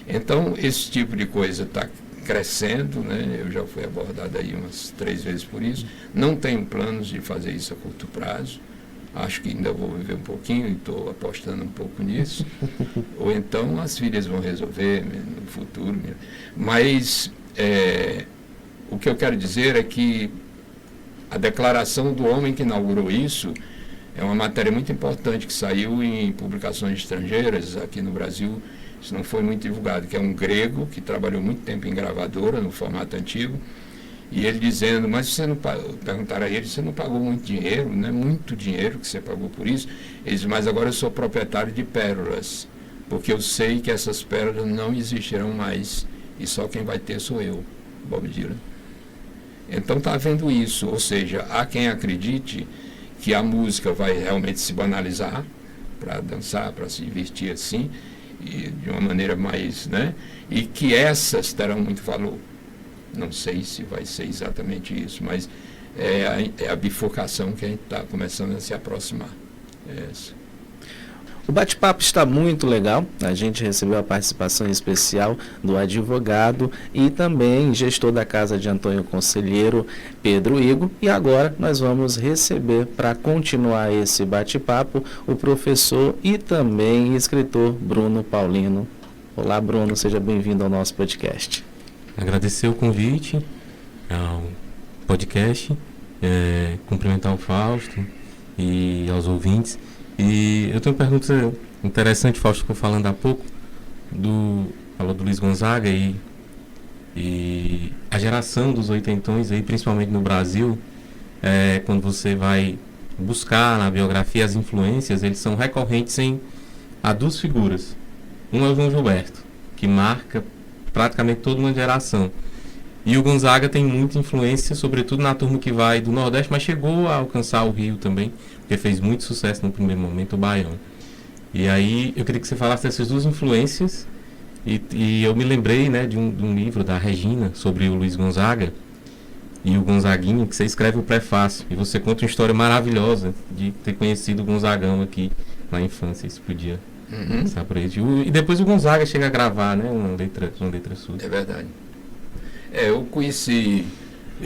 Então, esse tipo de coisa está crescendo, né? Eu já fui abordado aí umas 3 vezes por isso. Não tenho planos de fazer isso a curto prazo. Acho que ainda vou viver um pouquinho e estou apostando um pouco nisso. Ou então as filhas vão resolver no futuro. Mas o que eu quero dizer é que a declaração do homem que inaugurou isso é uma matéria muito importante que saiu em publicações estrangeiras aqui no Brasil. Isso não foi muito divulgado, que é um grego que trabalhou muito tempo em gravadora, no formato antigo, e ele dizendo, mas você não pagou, perguntaram a ele, você não pagou muito dinheiro, não é muito dinheiro que você pagou por isso? Ele disse, mas agora eu sou proprietário de pérolas, porque eu sei que essas pérolas não existirão mais, e só quem vai ter sou eu, Bob Dylan. Então está havendo isso, ou seja, há quem acredite que a música vai realmente se banalizar, para dançar, para se divertir assim, e de uma maneira mais, né? E que essas terão muito valor. Não sei se vai ser exatamente isso, mas é a bifurcação que a gente está começando a se aproximar. Essa. O bate-papo está muito legal. A gente recebeu a participação especial do advogado e também gestor da Casa de Antônio Conselheiro, Pedro Igor. E agora nós vamos receber, para continuar esse bate-papo, o professor e também escritor Bruno Paulino. Olá, Bruno, seja bem-vindo ao nosso podcast. Agradecer o convite ao podcast, cumprimentar o Fausto e aos ouvintes. E eu tenho uma pergunta interessante, Fausto, ficou falando há pouco, falou do Luiz Gonzaga e a geração dos 80, aí, principalmente no Brasil, quando você vai buscar na biografia as influências, eles são recorrentes a 2 figuras. Um é o João Gilberto, que marca praticamente toda uma geração. E o Gonzaga tem muita influência, sobretudo na turma que vai do Nordeste, mas chegou a alcançar o Rio também, porque fez muito sucesso no primeiro momento, o Baião. E aí eu queria que você falasse dessas 2 influências, e eu me lembrei, né, de um livro da Regina sobre o Luiz Gonzaga e o Gonzaguinho, que você escreve o prefácio, e você conta uma história maravilhosa de ter conhecido o Gonzagão aqui na infância. Isso podia passar por ele. E depois o Gonzaga chega a gravar, né, uma letra sua. É verdade. Eu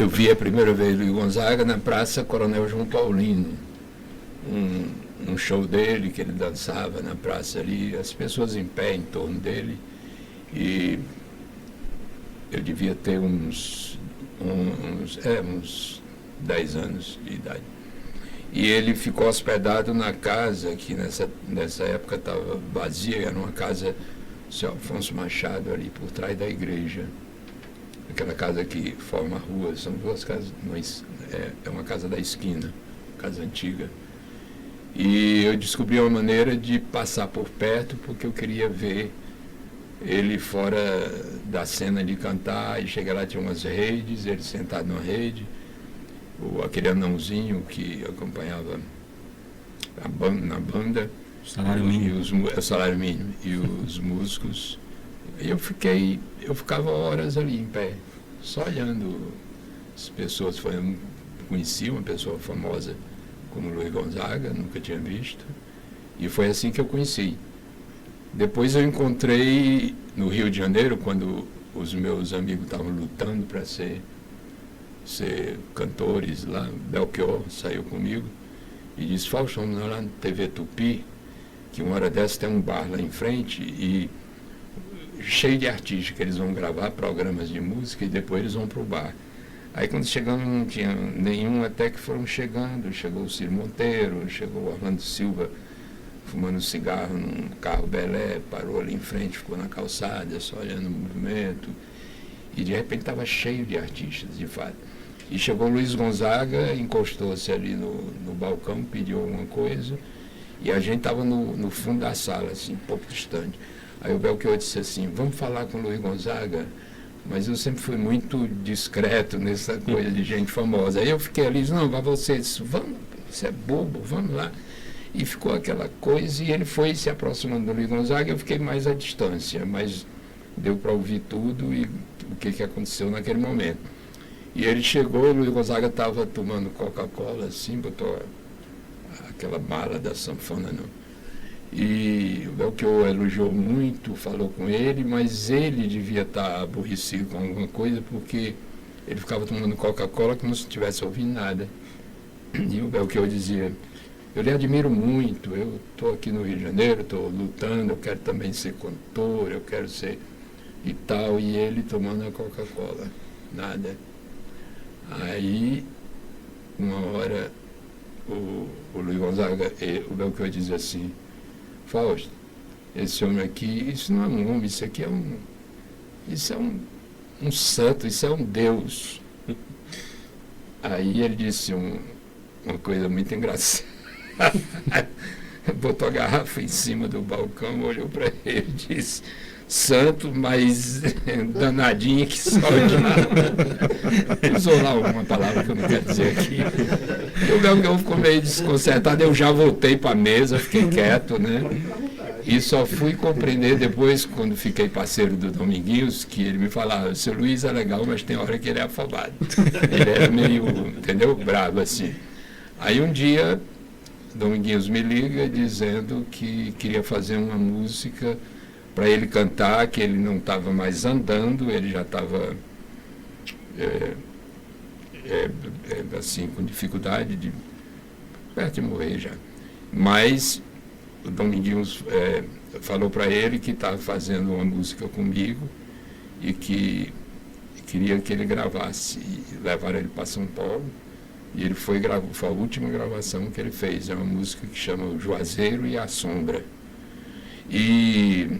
vi a primeira vez o Gonzaga na Praça Coronel João Paulino, um show dele que ele dançava na praça ali, as pessoas em pé em torno dele, e eu devia ter uns 10 anos de idade. E ele ficou hospedado na casa que nessa época estava vazia, era uma casa do Sr. Afonso Machado ali por trás da igreja. Aquela casa que forma a rua, são 2 casas, mas é uma casa da esquina, casa antiga. E eu descobri uma maneira de passar por perto, porque eu queria ver ele fora da cena de cantar, e cheguei lá, tinha umas redes, ele sentado numa rede, aquele anãozinho que acompanhava na banda, Salário mínimo. o salário mínimo, e os músicos. E eu ficava horas ali em pé, só olhando as pessoas. Eu conheci uma pessoa famosa como Luiz Gonzaga, nunca tinha visto, e foi assim que eu conheci. Depois eu encontrei no Rio de Janeiro, quando os meus amigos estavam lutando para ser cantores lá, Belchior saiu comigo e disse: Fausto, vamos lá na TV Tupi, que uma hora dessa tem um bar lá em frente e cheio de artistas, que eles vão gravar programas de música e depois eles vão para o bar. Aí quando chegamos não tinha nenhum, até que foram chegando, chegou o Ciro Monteiro, chegou o Orlando Silva fumando cigarro num carro Belé, parou ali em frente, ficou na calçada, só olhando o movimento, e de repente estava cheio de artistas, de fato. E chegou o Luiz Gonzaga, encostou-se ali no balcão, pediu alguma coisa, e a gente estava no fundo da sala, assim, um pouco distante. Aí o Belchior disse assim: vamos falar com o Luiz Gonzaga? Mas eu sempre fui muito discreto nessa coisa de gente famosa. Aí eu fiquei ali, não, vai você, disse, vamos, isso é bobo, vamos lá. E ficou aquela coisa, e ele foi se aproximando do Luiz Gonzaga, eu fiquei mais à distância, mas deu para ouvir tudo e o que aconteceu naquele momento. E ele chegou, o Luiz Gonzaga estava tomando Coca-Cola, assim, botou aquela mala da sanfona, não. E o Belchior elogiou muito, falou com ele, mas ele devia estar aborrecido com alguma coisa, porque ele ficava tomando Coca-Cola como se não estivesse ouvindo nada. E o Belchior dizia: eu lhe admiro muito, eu estou aqui no Rio de Janeiro, estou lutando, eu quero também ser cantor, eu quero ser e tal, e ele tomando a Coca-Cola, nada. Aí, uma hora, o Luiz Gonzaga, o Belchior diz assim: Fausto, esse homem aqui, isso não é um homem, isso aqui é um santo, isso é um Deus. Aí ele disse uma coisa muito engraçada. Botou a garrafa em cima do balcão, olhou para ele e disse: santo, mas danadinho que só já. Usou lá alguma palavra que eu não quero dizer aqui. E o Belchior ficou meio desconcertado, eu já voltei para a mesa, fiquei quieto, né? E só fui compreender depois, quando fiquei parceiro do Dominguinhos, que ele me falava: o seu Luiz é legal, mas tem hora que ele é afobado. Ele era meio, entendeu, bravo assim. Aí um dia, Dominguinhos me liga dizendo que queria fazer uma música para ele cantar, que ele não estava mais andando, ele já estava assim, com dificuldade, perto de morrer já. Mas o Dominguinhos falou para ele que estava fazendo uma música comigo e que queria que ele gravasse, e levaram ele para São Paulo. E ele foi a última gravação que ele fez. É uma música que chama O Juazeiro e a Sombra. E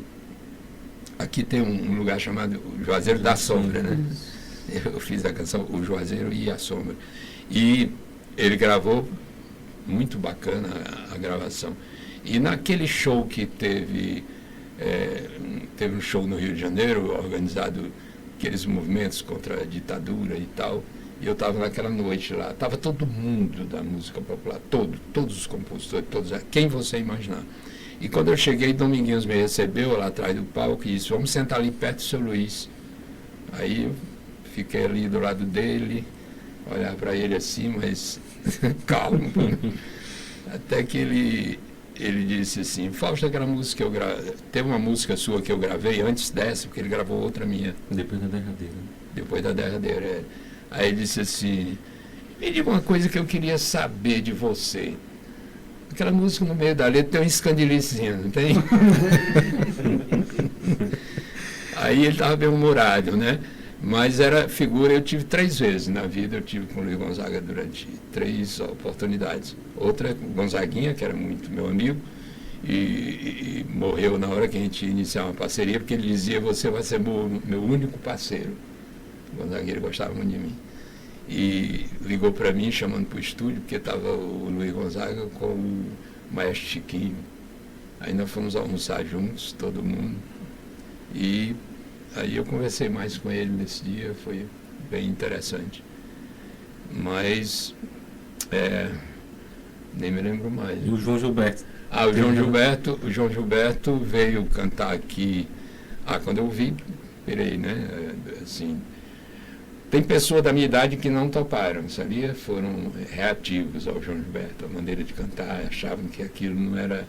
aqui tem um lugar chamado O Juazeiro da Sombra, né? Eu fiz a canção O Juazeiro e a Sombra. E ele gravou, muito bacana a gravação. E naquele show que teve um show no Rio de Janeiro, organizado aqueles movimentos contra a ditadura e tal, e eu estava naquela noite lá, estava todo mundo da música popular, todos os compositores, quem você imaginar. E quando eu cheguei, Dominguinhos me recebeu lá atrás do palco e disse: vamos sentar ali perto do seu Luiz. Aí eu fiquei ali do lado dele, olhar para ele assim, mas calmo. Até que ele disse assim: Fausto, aquela música que eu gravei, teve uma música sua que eu gravei antes dessa, porque ele gravou outra minha. Depois da derradeira. Depois da derradeira, Aí ele disse assim: me diga uma coisa que eu queria saber de você. Aquela música no meio da letra tem um escandilicinho, não tem? Aí ele estava bem-humorado, né? Mas era figura, eu tive 3 vezes na vida, eu tive com o Luiz Gonzaga durante 3 oportunidades. Outra com o Gonzaguinha, que era muito meu amigo, e morreu na hora que a gente ia iniciar uma parceria, porque ele dizia: você vai ser meu único parceiro. O Gonzaguinha gostava muito de mim. E ligou para mim, chamando para o estúdio, porque estava o Luiz Gonzaga com o Maestro Chiquinho. Aí nós fomos almoçar juntos, todo mundo. E aí eu conversei mais com ele nesse dia, foi bem interessante. Mas nem me lembro mais. E o João Gilberto? O João Gilberto veio cantar aqui. Quando eu vi, pirei, né? Assim, tem pessoas da minha idade que não toparam, sabia? Foram reativos ao João Gilberto, a maneira de cantar, achavam que aquilo não era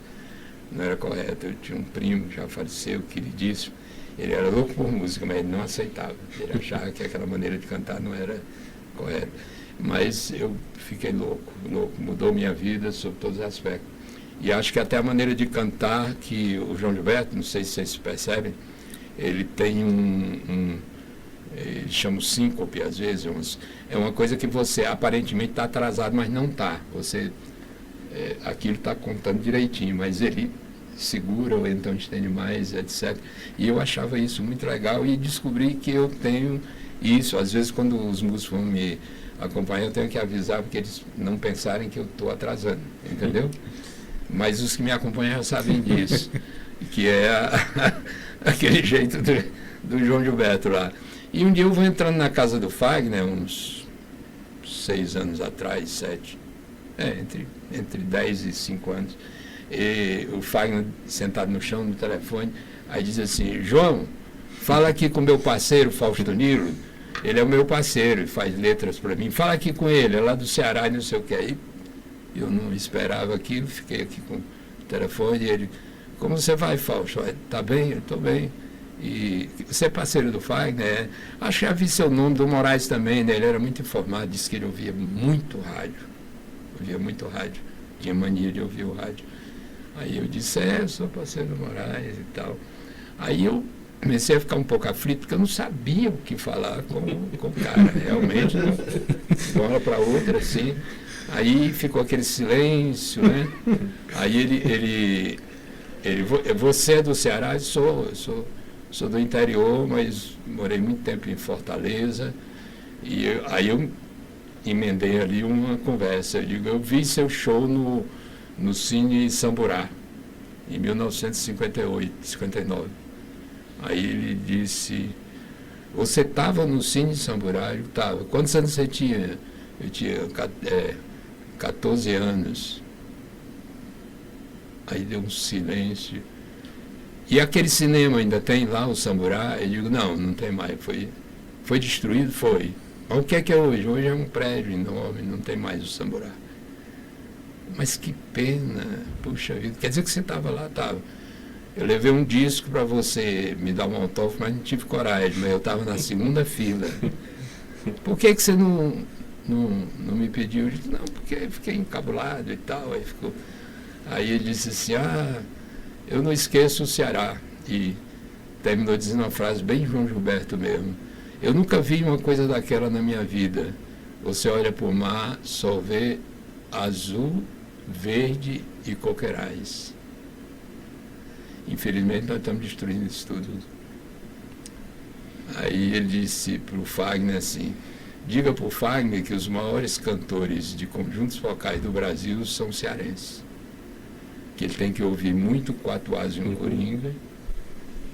correto. Eu tinha um primo, já faleceu, queridíssimo, Ele era louco por música, mas ele não aceitava. Ele achava que aquela maneira de cantar não era correta. Mas eu fiquei louco, mudou minha vida sob todos os aspectos. E acho que até a maneira de cantar, que o João Gilberto, não sei se vocês percebem, ele tem ele chama o síncope às vezes, é uma coisa que você aparentemente está atrasado, mas não está. Aquilo está contando direitinho, mas ele segura ou então estende mais, etc. E eu achava isso muito legal e descobri que eu tenho isso. Às vezes, quando os músicos vão me acompanhar, eu tenho que avisar porque eles não pensarem que eu estou atrasando, entendeu? Mas os que me acompanham já sabem disso, que é aquele jeito do João Gilberto lá. E um dia eu vou entrando na casa do Fagner, uns 6 anos atrás, 7, entre 10 e 5 anos, e o Fagner sentado no chão, no telefone, aí diz assim: João, fala aqui com meu parceiro Fausto Nilo, ele é o meu parceiro e faz letras para mim, fala aqui com ele, é lá do Ceará e não sei o que. Aí eu não esperava aquilo, fiquei aqui com o telefone e ele: como você vai, Fausto? Tá bem? Eu estou bem. E você é parceiro do Fagner? Acho que já vi seu nome, do Moraes também, né? Ele era muito informado, disse que ele ouvia muito rádio, tinha mania de ouvir o rádio. Aí eu disse: eu sou parceiro do Moraes e tal. Aí eu comecei a ficar um pouco aflito, porque eu não sabia o que falar com o cara, realmente, né? De uma hora para outra, assim. Aí ficou aquele silêncio, né? Aí ele você é do Ceará? Eu sou do interior, mas morei muito tempo em Fortaleza. E aí eu emendei ali uma conversa. Eu digo: eu vi seu show no Cine Samburá, em 1958, 59. Aí ele disse: você estava no Cine Samburá? Eu estava. Quantos anos você tinha? Eu tinha 14 anos. Aí deu um silêncio. E aquele cinema ainda tem lá, o Samburá? Eu digo: não tem mais. Foi destruído? Foi. Mas o que é hoje? Hoje é um prédio enorme, não tem mais o Samburá. Mas que pena, puxa vida. Quer dizer que você estava lá? Estava. Eu levei um disco para você me dar um autógrafo, mas não tive coragem, mas eu estava na segunda fila. Por que você não me pediu? Eu disse: não, porque fiquei encabulado e tal. Aí ele disse assim: eu não esqueço o Ceará. E terminou dizendo uma frase bem João Gilberto mesmo: eu nunca vi uma coisa daquela na minha vida. Você olha para o mar, só vê azul, verde e coqueirais. Infelizmente nós estamos destruindo isso tudo. Aí ele disse para o Fagner assim: diga para o Fagner que os maiores cantores de conjuntos vocais do Brasil são cearenses. Que ele tem que ouvir muito Quatuás e um Coringa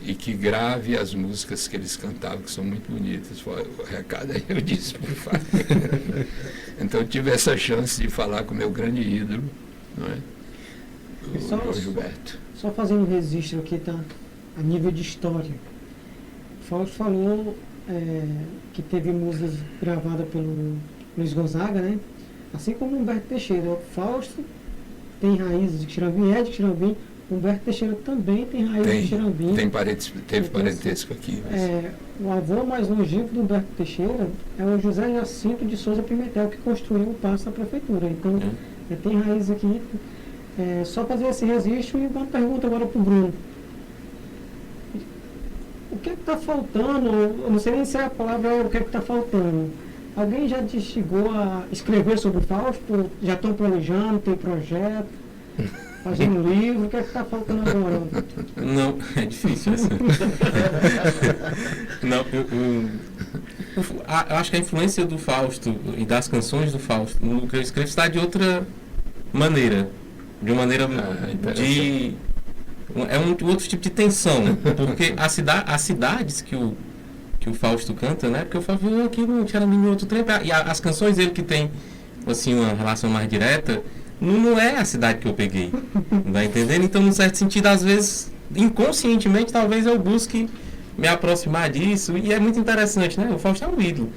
e que grave as músicas que eles cantavam, que são muito bonitas. Foi o recado aí eu disse para o Fagner. Então eu tive essa chance de falar com o meu grande ídolo, não é? O João Gilberto. Só fazendo um registro aqui, tá? A nível de história. O Fausto falou que teve músicas gravadas pelo Luiz Gonzaga, né? Assim como o Humberto Teixeira. O Fausto tem raízes de Xirambi, de Xirambi. O Humberto Teixeira também tem raízes de Xirambi. Teve parentesco aqui. O avô mais longevo do Humberto Teixeira é o José Jacinto de Souza Pimentel, que construiu o Paço da Prefeitura. Então, tem raízes aqui. Só fazer esse registro e uma pergunta agora para o Bruno. O que está faltando? Eu não sei nem se a palavra é o que está faltando. Alguém já te chegou a escrever sobre o Fausto? Já estão planejando, tem projeto, fazendo livro? O que está faltando agora? Não, é difícil essa. Não, eu acho que a influência do Fausto e das canções do Fausto no que eu escrevo está de outra maneira. De uma maneira de... É um outro tipo de tensão, porque as cidades que o Fausto canta, né? Porque o Fausto aqui não tinha nenhum outro tempo. E as canções dele que tem assim, uma relação mais direta, não é a cidade que eu peguei. Tá entendendo? Então, num certo sentido, às vezes, inconscientemente, talvez eu busque me aproximar disso. E é muito interessante, né? O Fausto é um ídolo.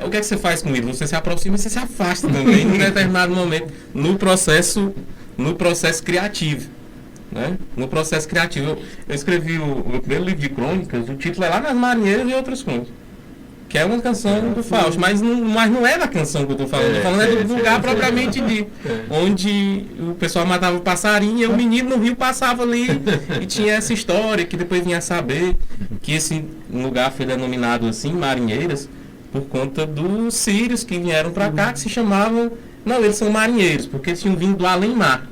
O que é que você faz com o ídolo? Você se aproxima e você se afasta também, em um determinado momento, no processo criativo. né? No processo criativo. Eu escrevi o meu primeiro livro de crônicas, o título é Lá nas Marinheiras e Outras Crônicas, que é uma canção do Fausto, mas não é da canção que eu estou falando, eu estou falando do lugar propriamente dito, onde o pessoal matava o passarinho e o menino no rio passava ali e tinha essa história que depois vinha a saber que esse lugar foi denominado assim, Marinheiras, por conta dos sírios que vieram para cá, que se chamavam, não, eles são marinheiros, porque eles tinham vindo do além-mar.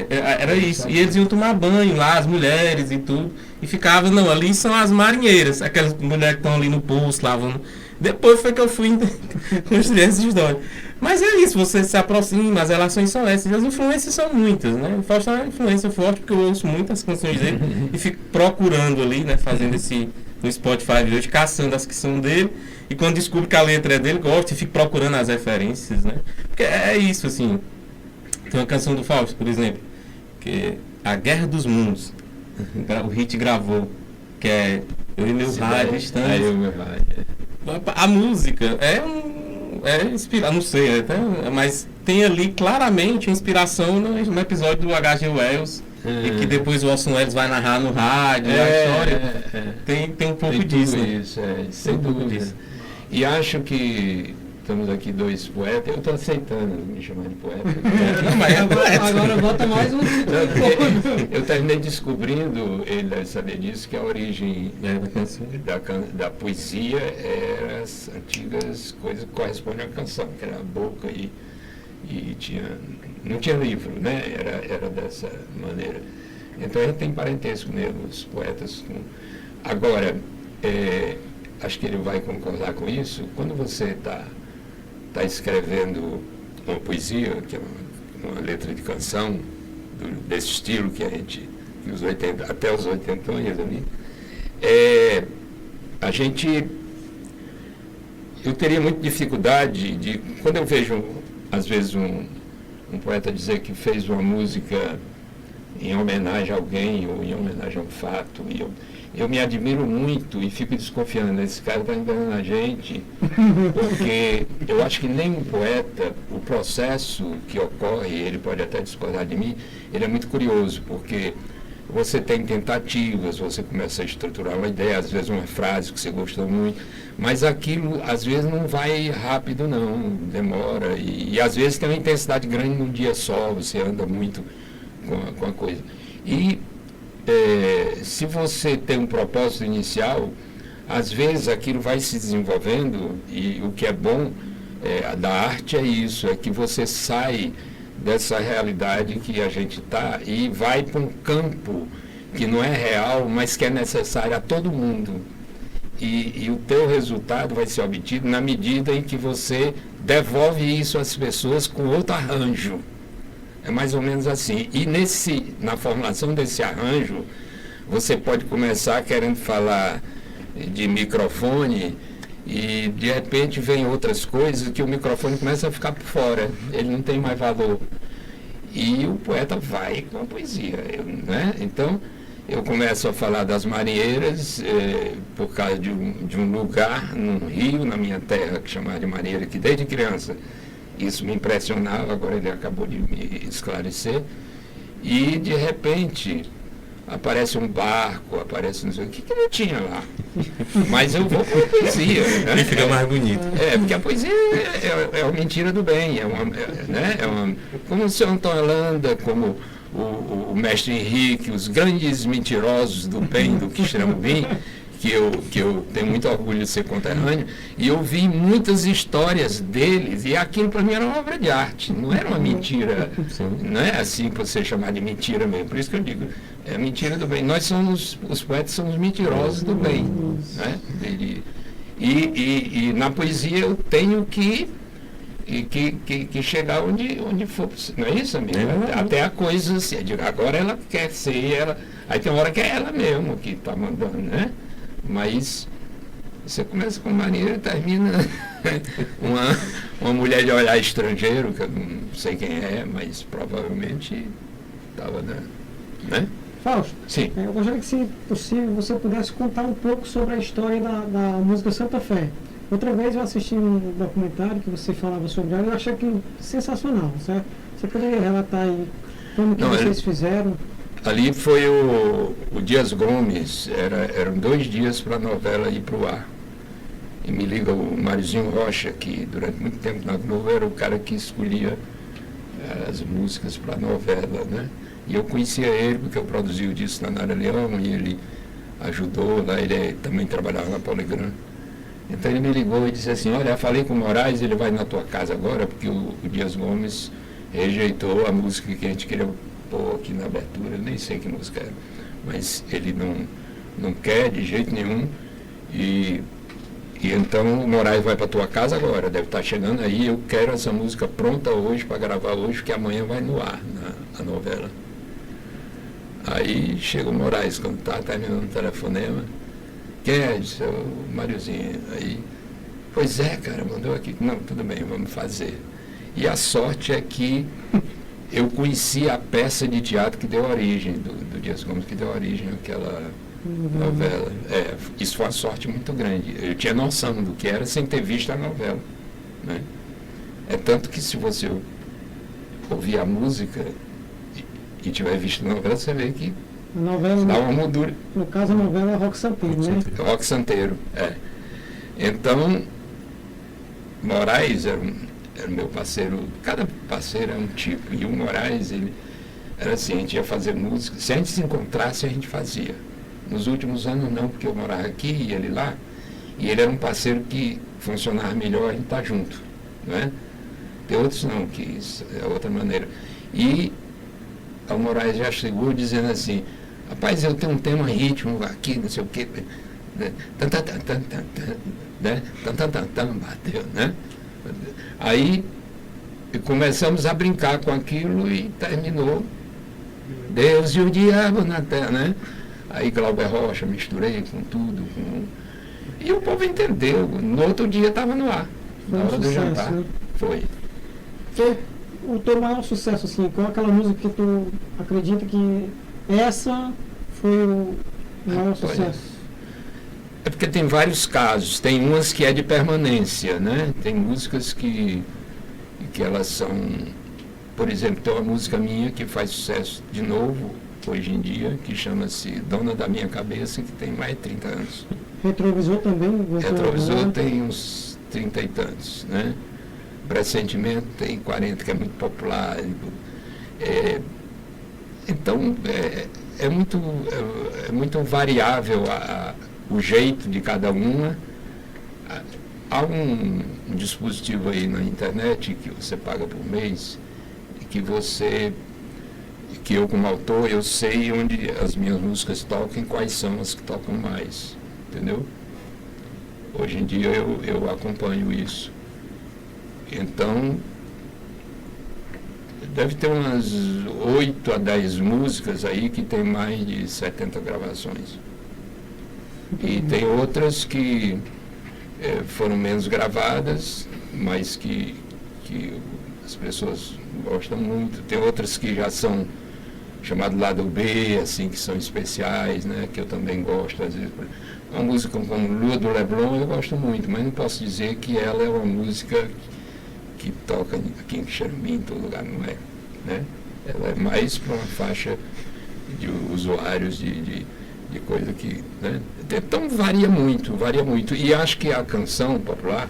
Era isso. E eles iam tomar banho lá, as mulheres e tudo. E ficava, não, ali são as marinheiras. Aquelas mulheres que estão ali no poço, lavando. Depois foi que eu fui construir essa história. Mas é isso, você se aproxima, as relações são essas. E as influências são muitas, né? O Fausto é uma influência forte, porque eu ouço muitas canções dele e fico procurando ali, né? Fazendo esse, no Spotify de hoje, caçando as que são dele. E quando descubro que a letra é dele, gosto e fico procurando as referências, né? Porque é isso, assim. Tem uma canção do Fausto, por exemplo, que é A Guerra dos Mundos. O Hit gravou, que é Eu e Meu Rádio estamos. A música é inspirada, não sei, mas tem ali claramente a inspiração no episódio do H.G. Wells, e que depois o Orson Welles vai narrar no rádio, a história. Tem um pouco disso. Isso, sem dúvida. E acho que estamos aqui dois poetas, eu estou aceitando me chamar de poeta. Não, mas é poeta. Agora bota mais um. Eu terminei descobrindo, ele deve saber disso, que a origem da poesia era as antigas coisas que correspondem à canção, que era a boca e não tinha livro, né? Era dessa maneira. Então a gente tem parentesco mesmo, os poetas. Agora, acho que ele vai concordar com isso, quando você está escrevendo uma poesia, que é uma letra de canção, desse estilo que a gente, até os 80 anos ali, eu teria muita dificuldade de, quando eu vejo, às vezes, um poeta dizer que fez uma música em homenagem a alguém ou em homenagem a um fato, e eu me admiro muito e fico desconfiando, esse cara está enganando a gente, porque eu acho que nem um poeta, o processo que ocorre, ele pode até discordar de mim, ele é muito curioso, porque você tem tentativas, você começa a estruturar uma ideia, às vezes uma frase que você gostou muito, mas aquilo às vezes não vai rápido não, demora, e às vezes tem uma intensidade grande num dia só, você anda muito com a coisa. E se você tem um propósito inicial, às vezes aquilo vai se desenvolvendo, e o que é bom da arte é isso, é que você sai dessa realidade que a gente está e vai para um campo que não é real, mas que é necessário a todo mundo. E o teu resultado vai ser obtido na medida em que você devolve isso às pessoas com outro arranjo. É mais ou menos assim. E na formulação desse arranjo, você pode começar querendo falar de microfone e de repente vem outras coisas que o microfone começa a ficar por fora. Ele não tem mais valor. E o poeta vai com a poesia, né? Então, eu começo a falar das marinheiras por causa de um lugar, num rio, na minha terra, que chamava de Marinheira, que desde criança isso me impressionava, agora ele acabou de me esclarecer. E, de repente, aparece um barco, aparece não sei o que não tinha lá. Mas eu vou com a poesia. Né? Fica mais bonito. Porque a poesia é uma mentira do bem. Como o seu Antônio Holanda, como o mestre Henrique, os grandes mentirosos do bem do Quixeramobim, que eu tenho muito orgulho de ser conterrâneo, e eu vi muitas histórias deles, e aquilo para mim era uma obra de arte, não era uma mentira, não é assim que você chamar de mentira mesmo, por isso que eu digo, é mentira do bem. Nós somos, os poetas somos mentirosos do bem, né? E na poesia eu tenho que chegar onde for, não é isso, amigo? Até a coisa, assim, agora ela quer ser, aí tem uma hora que é ela mesmo que está mandando, né? Mas você começa com maneira e termina uma mulher de olhar estrangeiro, que eu não sei quem é, mas provavelmente estava dando, né? Fausto, sim. Eu gostaria que, se possível, você pudesse contar um pouco sobre a história da música Santa Fé. Outra vez eu assisti um documentário que você falava sobre ela e eu achei que sensacional, certo? Você poderia relatar aí como que vocês fizeram? Ali foi o Dias Gomes, eram 2 dias para a novela ir para o ar. E me liga o Mariozinho Rocha, que durante muito tempo na Globo era o cara que escolhia as músicas para a novela, né? E eu conhecia ele porque eu produzi o disco na Nara Leão e ele ajudou lá, ele também trabalhava na Poligram. Então ele me ligou e disse assim, olha, eu falei com o Moraes, ele vai na tua casa agora, porque o Dias Gomes rejeitou a música que a gente queria pôr aqui na abertura, eu nem sei que música era, mas ele não quer de jeito nenhum, e então o Moraes vai para tua casa agora, deve estar chegando aí, eu quero essa música pronta hoje, para gravar hoje, que amanhã vai no ar, a novela. Aí chega o Moraes, quando está terminando o telefonema, quem é? Disse, o Mariozinho. Aí, pois é, cara, mandou aqui. Não, tudo bem, vamos fazer. E a sorte é que eu conheci a peça de teatro que deu origem, do Dias Gomes, que deu origem àquela novela. Isso foi uma sorte muito grande. Eu tinha noção do que era sem ter visto a novela, né? É tanto que se você ouvir a música e tiver visto a novela, você vê que A novela, dá uma moldura. no caso, a novela é Roque Santeiro, né? Roque Santeiro, Então, Moraes era o meu parceiro, cada parceiro é um tipo, e o Moraes, ele era assim, a gente ia fazer música, se a gente se encontrasse, a gente fazia. Nos últimos anos não, porque eu morava aqui e ele lá, e ele era um parceiro que funcionava melhor a gente estar junto, não é? Tem outros não, que isso é outra maneira. E o Moraes já chegou dizendo assim, rapaz, eu tenho um tema ritmo aqui, não sei o quê, né? Bateu, né? Aí começamos a brincar com aquilo e terminou Deus e o Diabo na Terra, né? Aí Glauber Rocha, misturei com tudo, e o povo entendeu. No outro dia estava no ar, Foi na um hora do sucesso, jantar. né? Foi. Foi o teu maior sucesso, assim, qual é aquela música que tu acredita que essa foi o maior Olha, sucesso? É porque tem vários casos, tem umas que é de permanência, né? Tem músicas que elas são, por exemplo, tem uma música minha que faz sucesso de novo, hoje em dia, que chama-se Dona da Minha Cabeça, que tem mais de 30 anos. Retrovisor também? Retrovisor agora. tem uns 30 e tantos, né? Pressentimento tem 40, que é muito popular. Então, é muito variável o jeito de cada uma. Há um dispositivo aí na internet que você paga por mês, que eu como autor, eu sei onde as minhas músicas tocam e quais são as que tocam mais, entendeu? Hoje em dia eu acompanho isso. Então, deve ter umas 8 a 10 músicas aí que tem mais de 70 gravações. E tem outras que foram menos gravadas, mas que as pessoas gostam muito. Tem outras que já são chamadas lado B, assim, que são especiais, né, que eu também gosto, às vezes. Uma música como Lua do Leblon eu gosto muito, mas não posso dizer que ela é uma música que toca aqui em Xerém, em todo lugar, não é, né? Ela é mais para uma faixa de usuários de coisa que, né? Então varia muito, e acho que a canção popular,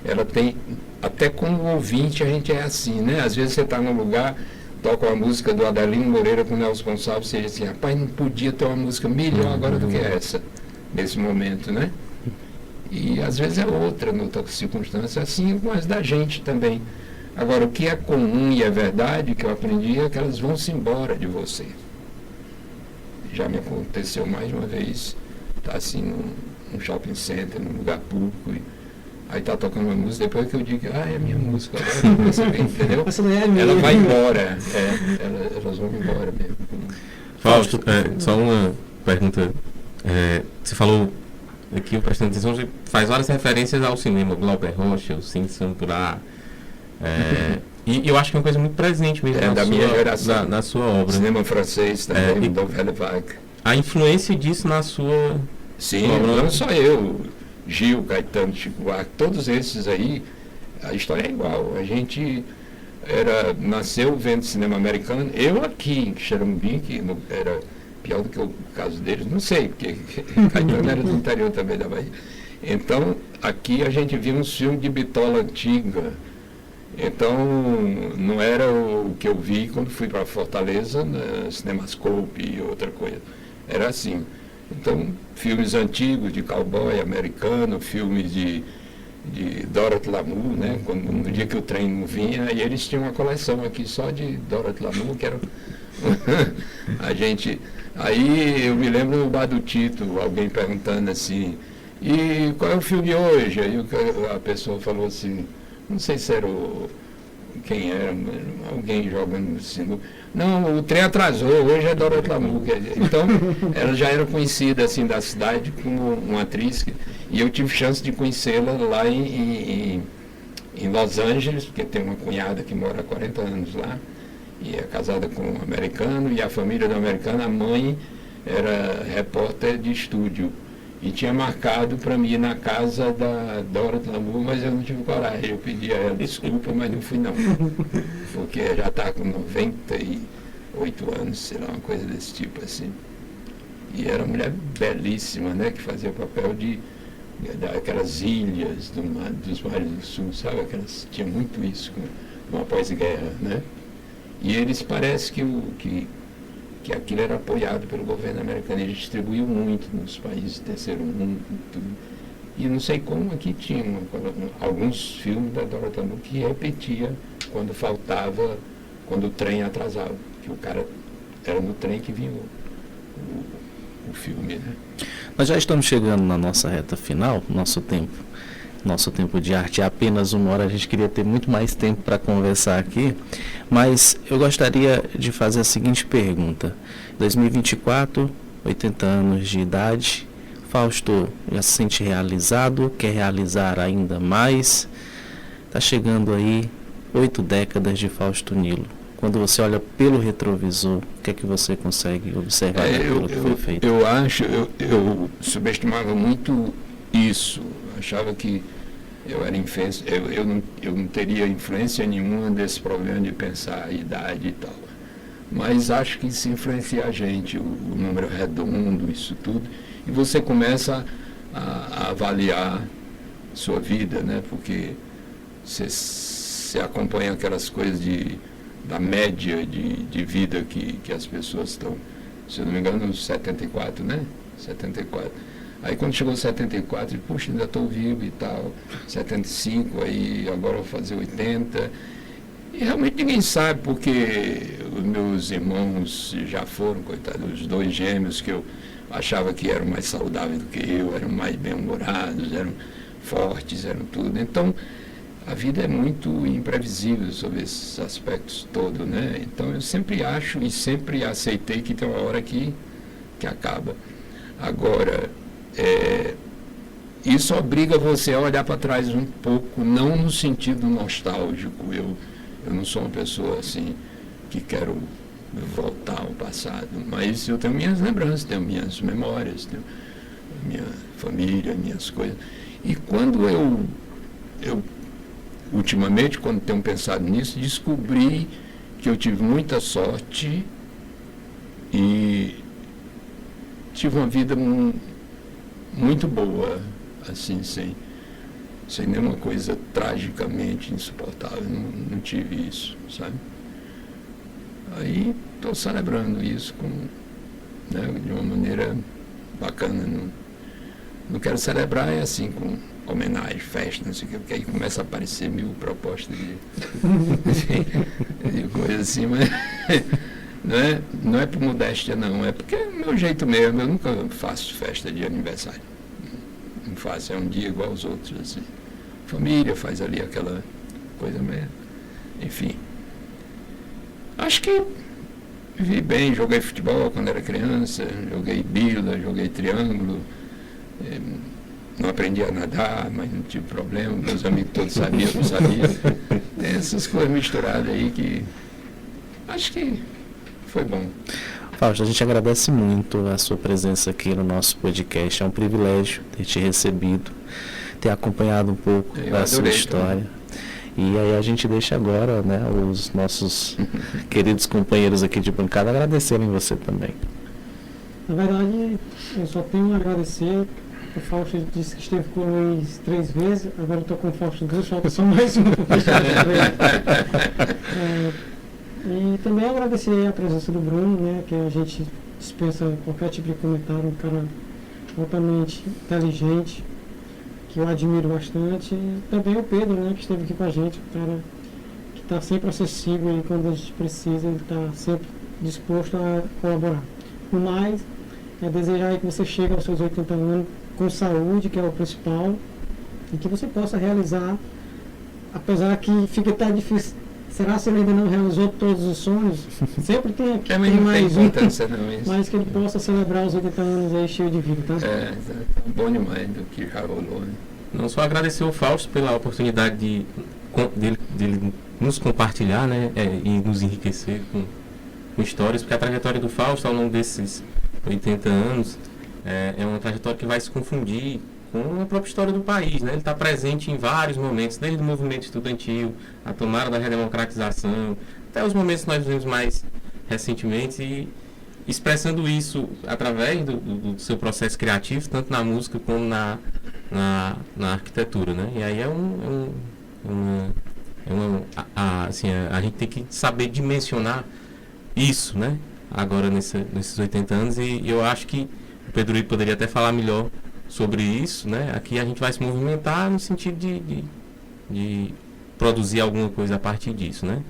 ela tem, até como ouvinte a gente é assim, né? Às vezes você está num lugar, toca uma música do Adelino Moreira com o Nelson Gonçalves, você diz assim, rapaz, não podia ter uma música melhor agora do que essa, nesse momento, né? E às vezes é outra circunstância, assim como as da gente também. Agora, o que é comum e é verdade, que eu aprendi, é que elas vão se embora de você. Já me aconteceu mais de uma vez, tá assim num shopping center, num lugar público, aí tá tocando uma música, depois que eu digo, é a minha música, agora eu percebi, entendeu? Ela vai embora, elas vão embora mesmo. Fausto, só uma pergunta. Você falou aqui, prestando atenção, você faz várias referências ao cinema, Glauber Rocha, o Cine Santurá. E eu acho que é uma coisa muito presente mesmo da minha geração, na sua obra. Cinema francês também, do Vellevague. A influência disso na sua... Sim, não só eu, Gil, Caetano, Chico Buarque, todos esses aí, a história é igual. A gente nasceu vendo cinema americano. Eu aqui em Xeramubim, que era pior do que o caso deles, não sei, porque Caetano era do interior também da Bahia. Então, aqui a gente via uns filmes de bitola antiga. Então, não era o que eu vi quando fui para Fortaleza, na Cinemascope e outra coisa. Era assim. Então, filmes antigos de cowboy americano, filmes de Dorothy Lamour, né? No dia que o trem não vinha, e eles tinham uma coleção aqui só de Dorothy Lamour, que era a gente... Aí eu me lembro no bar do Tito, alguém perguntando assim, e qual é o filme hoje? Aí a pessoa falou assim, não sei se era quem era, alguém jogando assim, não, o trem atrasou, hoje é Dorothy Lamour. Então, ela já era conhecida assim da cidade como uma atriz, e eu tive chance de conhecê-la lá em Los Angeles, porque tem uma cunhada que mora há 40 anos lá, e é casada com um americano, e a família do americano, a mãe era repórter de estúdio, e tinha marcado para mim ir na casa da Dorothy Lamour, mas eu não tive coragem, eu pedi a ela desculpa, mas não fui não, porque já está com 98 anos, sei lá, uma coisa desse tipo assim. E era uma mulher belíssima, né, que fazia o papel daquelas ilhas dos mares do sul, sabe? Tinha muito isso com a pós-guerra, né? E eles parece que aquilo era apoiado pelo governo americano, ele distribuiu muito nos países do terceiro mundo, tudo. E não sei como aqui tinha alguns filmes da Dorothy Lamour que repetia quando faltava, quando o trem atrasava, que o cara era no trem que vinha o filme, né? Nós já estamos chegando na nossa reta final, nosso tempo de arte é apenas 1 hora, a gente queria ter muito mais tempo para conversar aqui, mas eu gostaria de fazer a seguinte pergunta. 2024, 80 anos de idade, Fausto já se sente realizado, quer realizar ainda mais? Está chegando aí 8 décadas de Fausto Nilo. Quando você olha pelo retrovisor, o que é que você consegue observar daquilo que foi feito? Eu subestimava muito isso, achava que eu era eu não teria influência nenhuma desse problema de pensar a idade e tal. Mas acho que isso influencia a gente, o número redondo, isso tudo. E você começa a avaliar sua vida, né? Porque você acompanha aquelas coisas da média de vida que as pessoas estão, se eu não me engano, 74, né? 74. Aí quando chegou 74, puxa, ainda estou vivo e tal, 75, aí agora eu vou fazer 80. E realmente ninguém sabe, porque os meus irmãos já foram, coitados, os 2 gêmeos que eu achava que eram mais saudáveis do que eu, eram mais bem-humorados, eram fortes, eram tudo. Então, a vida é muito imprevisível sobre esses aspectos todos, né? Então, eu sempre acho e sempre aceitei que tem uma hora que acaba. Agora, isso obriga você a olhar para trás um pouco, não no sentido nostálgico. Eu não sou uma pessoa assim que quero voltar ao passado, mas eu tenho minhas lembranças, tenho minhas memórias, tenho minha família, minhas coisas. E quando eu ultimamente, quando tenho pensado nisso, descobri que eu tive muita sorte e tive uma vida muito boa, assim, sem nenhuma coisa tragicamente insuportável, não tive isso, sabe? Aí estou celebrando isso né, de uma maneira bacana. Não quero celebrar assim com homenagem, festa, não sei o que, porque aí começa a aparecer 1000 propostas de coisa assim, mas não é por modéstia não, é porque é o meu jeito mesmo, eu nunca faço festa de aniversário. Não faço, é um dia igual aos outros, assim. Família faz ali aquela coisa mesmo. Enfim. Acho que vivi bem, joguei futebol quando era criança, joguei bila, joguei triângulo, não aprendi a nadar, mas não tive problema, meus amigos todos sabiam, não sabiam. Tem essas coisas misturadas aí que acho que foi bom. Fausto, a gente agradece muito a sua presença aqui no nosso podcast. É um privilégio ter te recebido, ter acompanhado um pouco da sua história. E aí a gente deixa agora, né, os nossos queridos companheiros aqui de bancada agradecerem você também. Na verdade, eu só tenho a agradecer. O Fausto disse que esteve com o Luiz 3 vezes, agora eu estou com o Fausto 2, falta só mais uma para fechar a E também agradecer a presença do Bruno, né, que a gente dispensa qualquer tipo de comentário, um cara altamente inteligente, que eu admiro bastante. E também o Pedro, né, que esteve aqui com a gente, um cara que está sempre acessível e quando a gente precisa, ele está sempre disposto a colaborar. O mais é desejar aí que você chegue aos seus 80 anos com saúde, que é o principal, e que você possa realizar, apesar que fica até difícil. Será se ele ainda não realizou todos os sonhos? Sempre tem mais um, mas que ele possa celebrar os 80 anos aí cheio de vida, tá? É bom demais do que já rolou, né? Não só agradecer ao Fausto pela oportunidade dele nos compartilhar, né, e nos enriquecer com histórias, porque a trajetória do Fausto ao longo desses 80 anos é uma trajetória que vai se confundir com a própria história do país, né? Ele está presente em vários momentos, desde o movimento estudantil, a tomada da redemocratização, até os momentos que nós vivemos mais recentemente, e expressando isso através do seu processo criativo, tanto na música como na arquitetura, né? E aí a gente tem que saber dimensionar isso, né? Agora nesses 80 anos, e eu acho que o Pedro poderia até falar melhor sobre isso, né? Aqui a gente vai se movimentar no sentido de produzir alguma coisa a partir disso, né?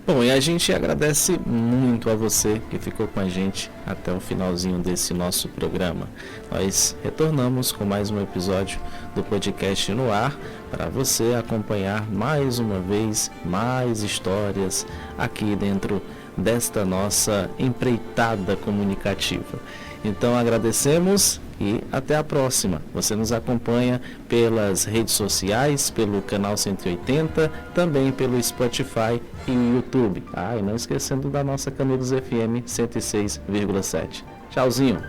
Bom, e a gente agradece muito a você que ficou com a gente até o finalzinho desse nosso programa. Nós retornamos com mais um episódio do podcast no ar para você acompanhar mais uma vez mais histórias aqui dentro desta nossa empreitada comunicativa. Então agradecemos e até a próxima. Você nos acompanha pelas redes sociais, pelo canal 180, também pelo Spotify e YouTube. E não esquecendo da nossa Canudos FM 106,7. Tchauzinho!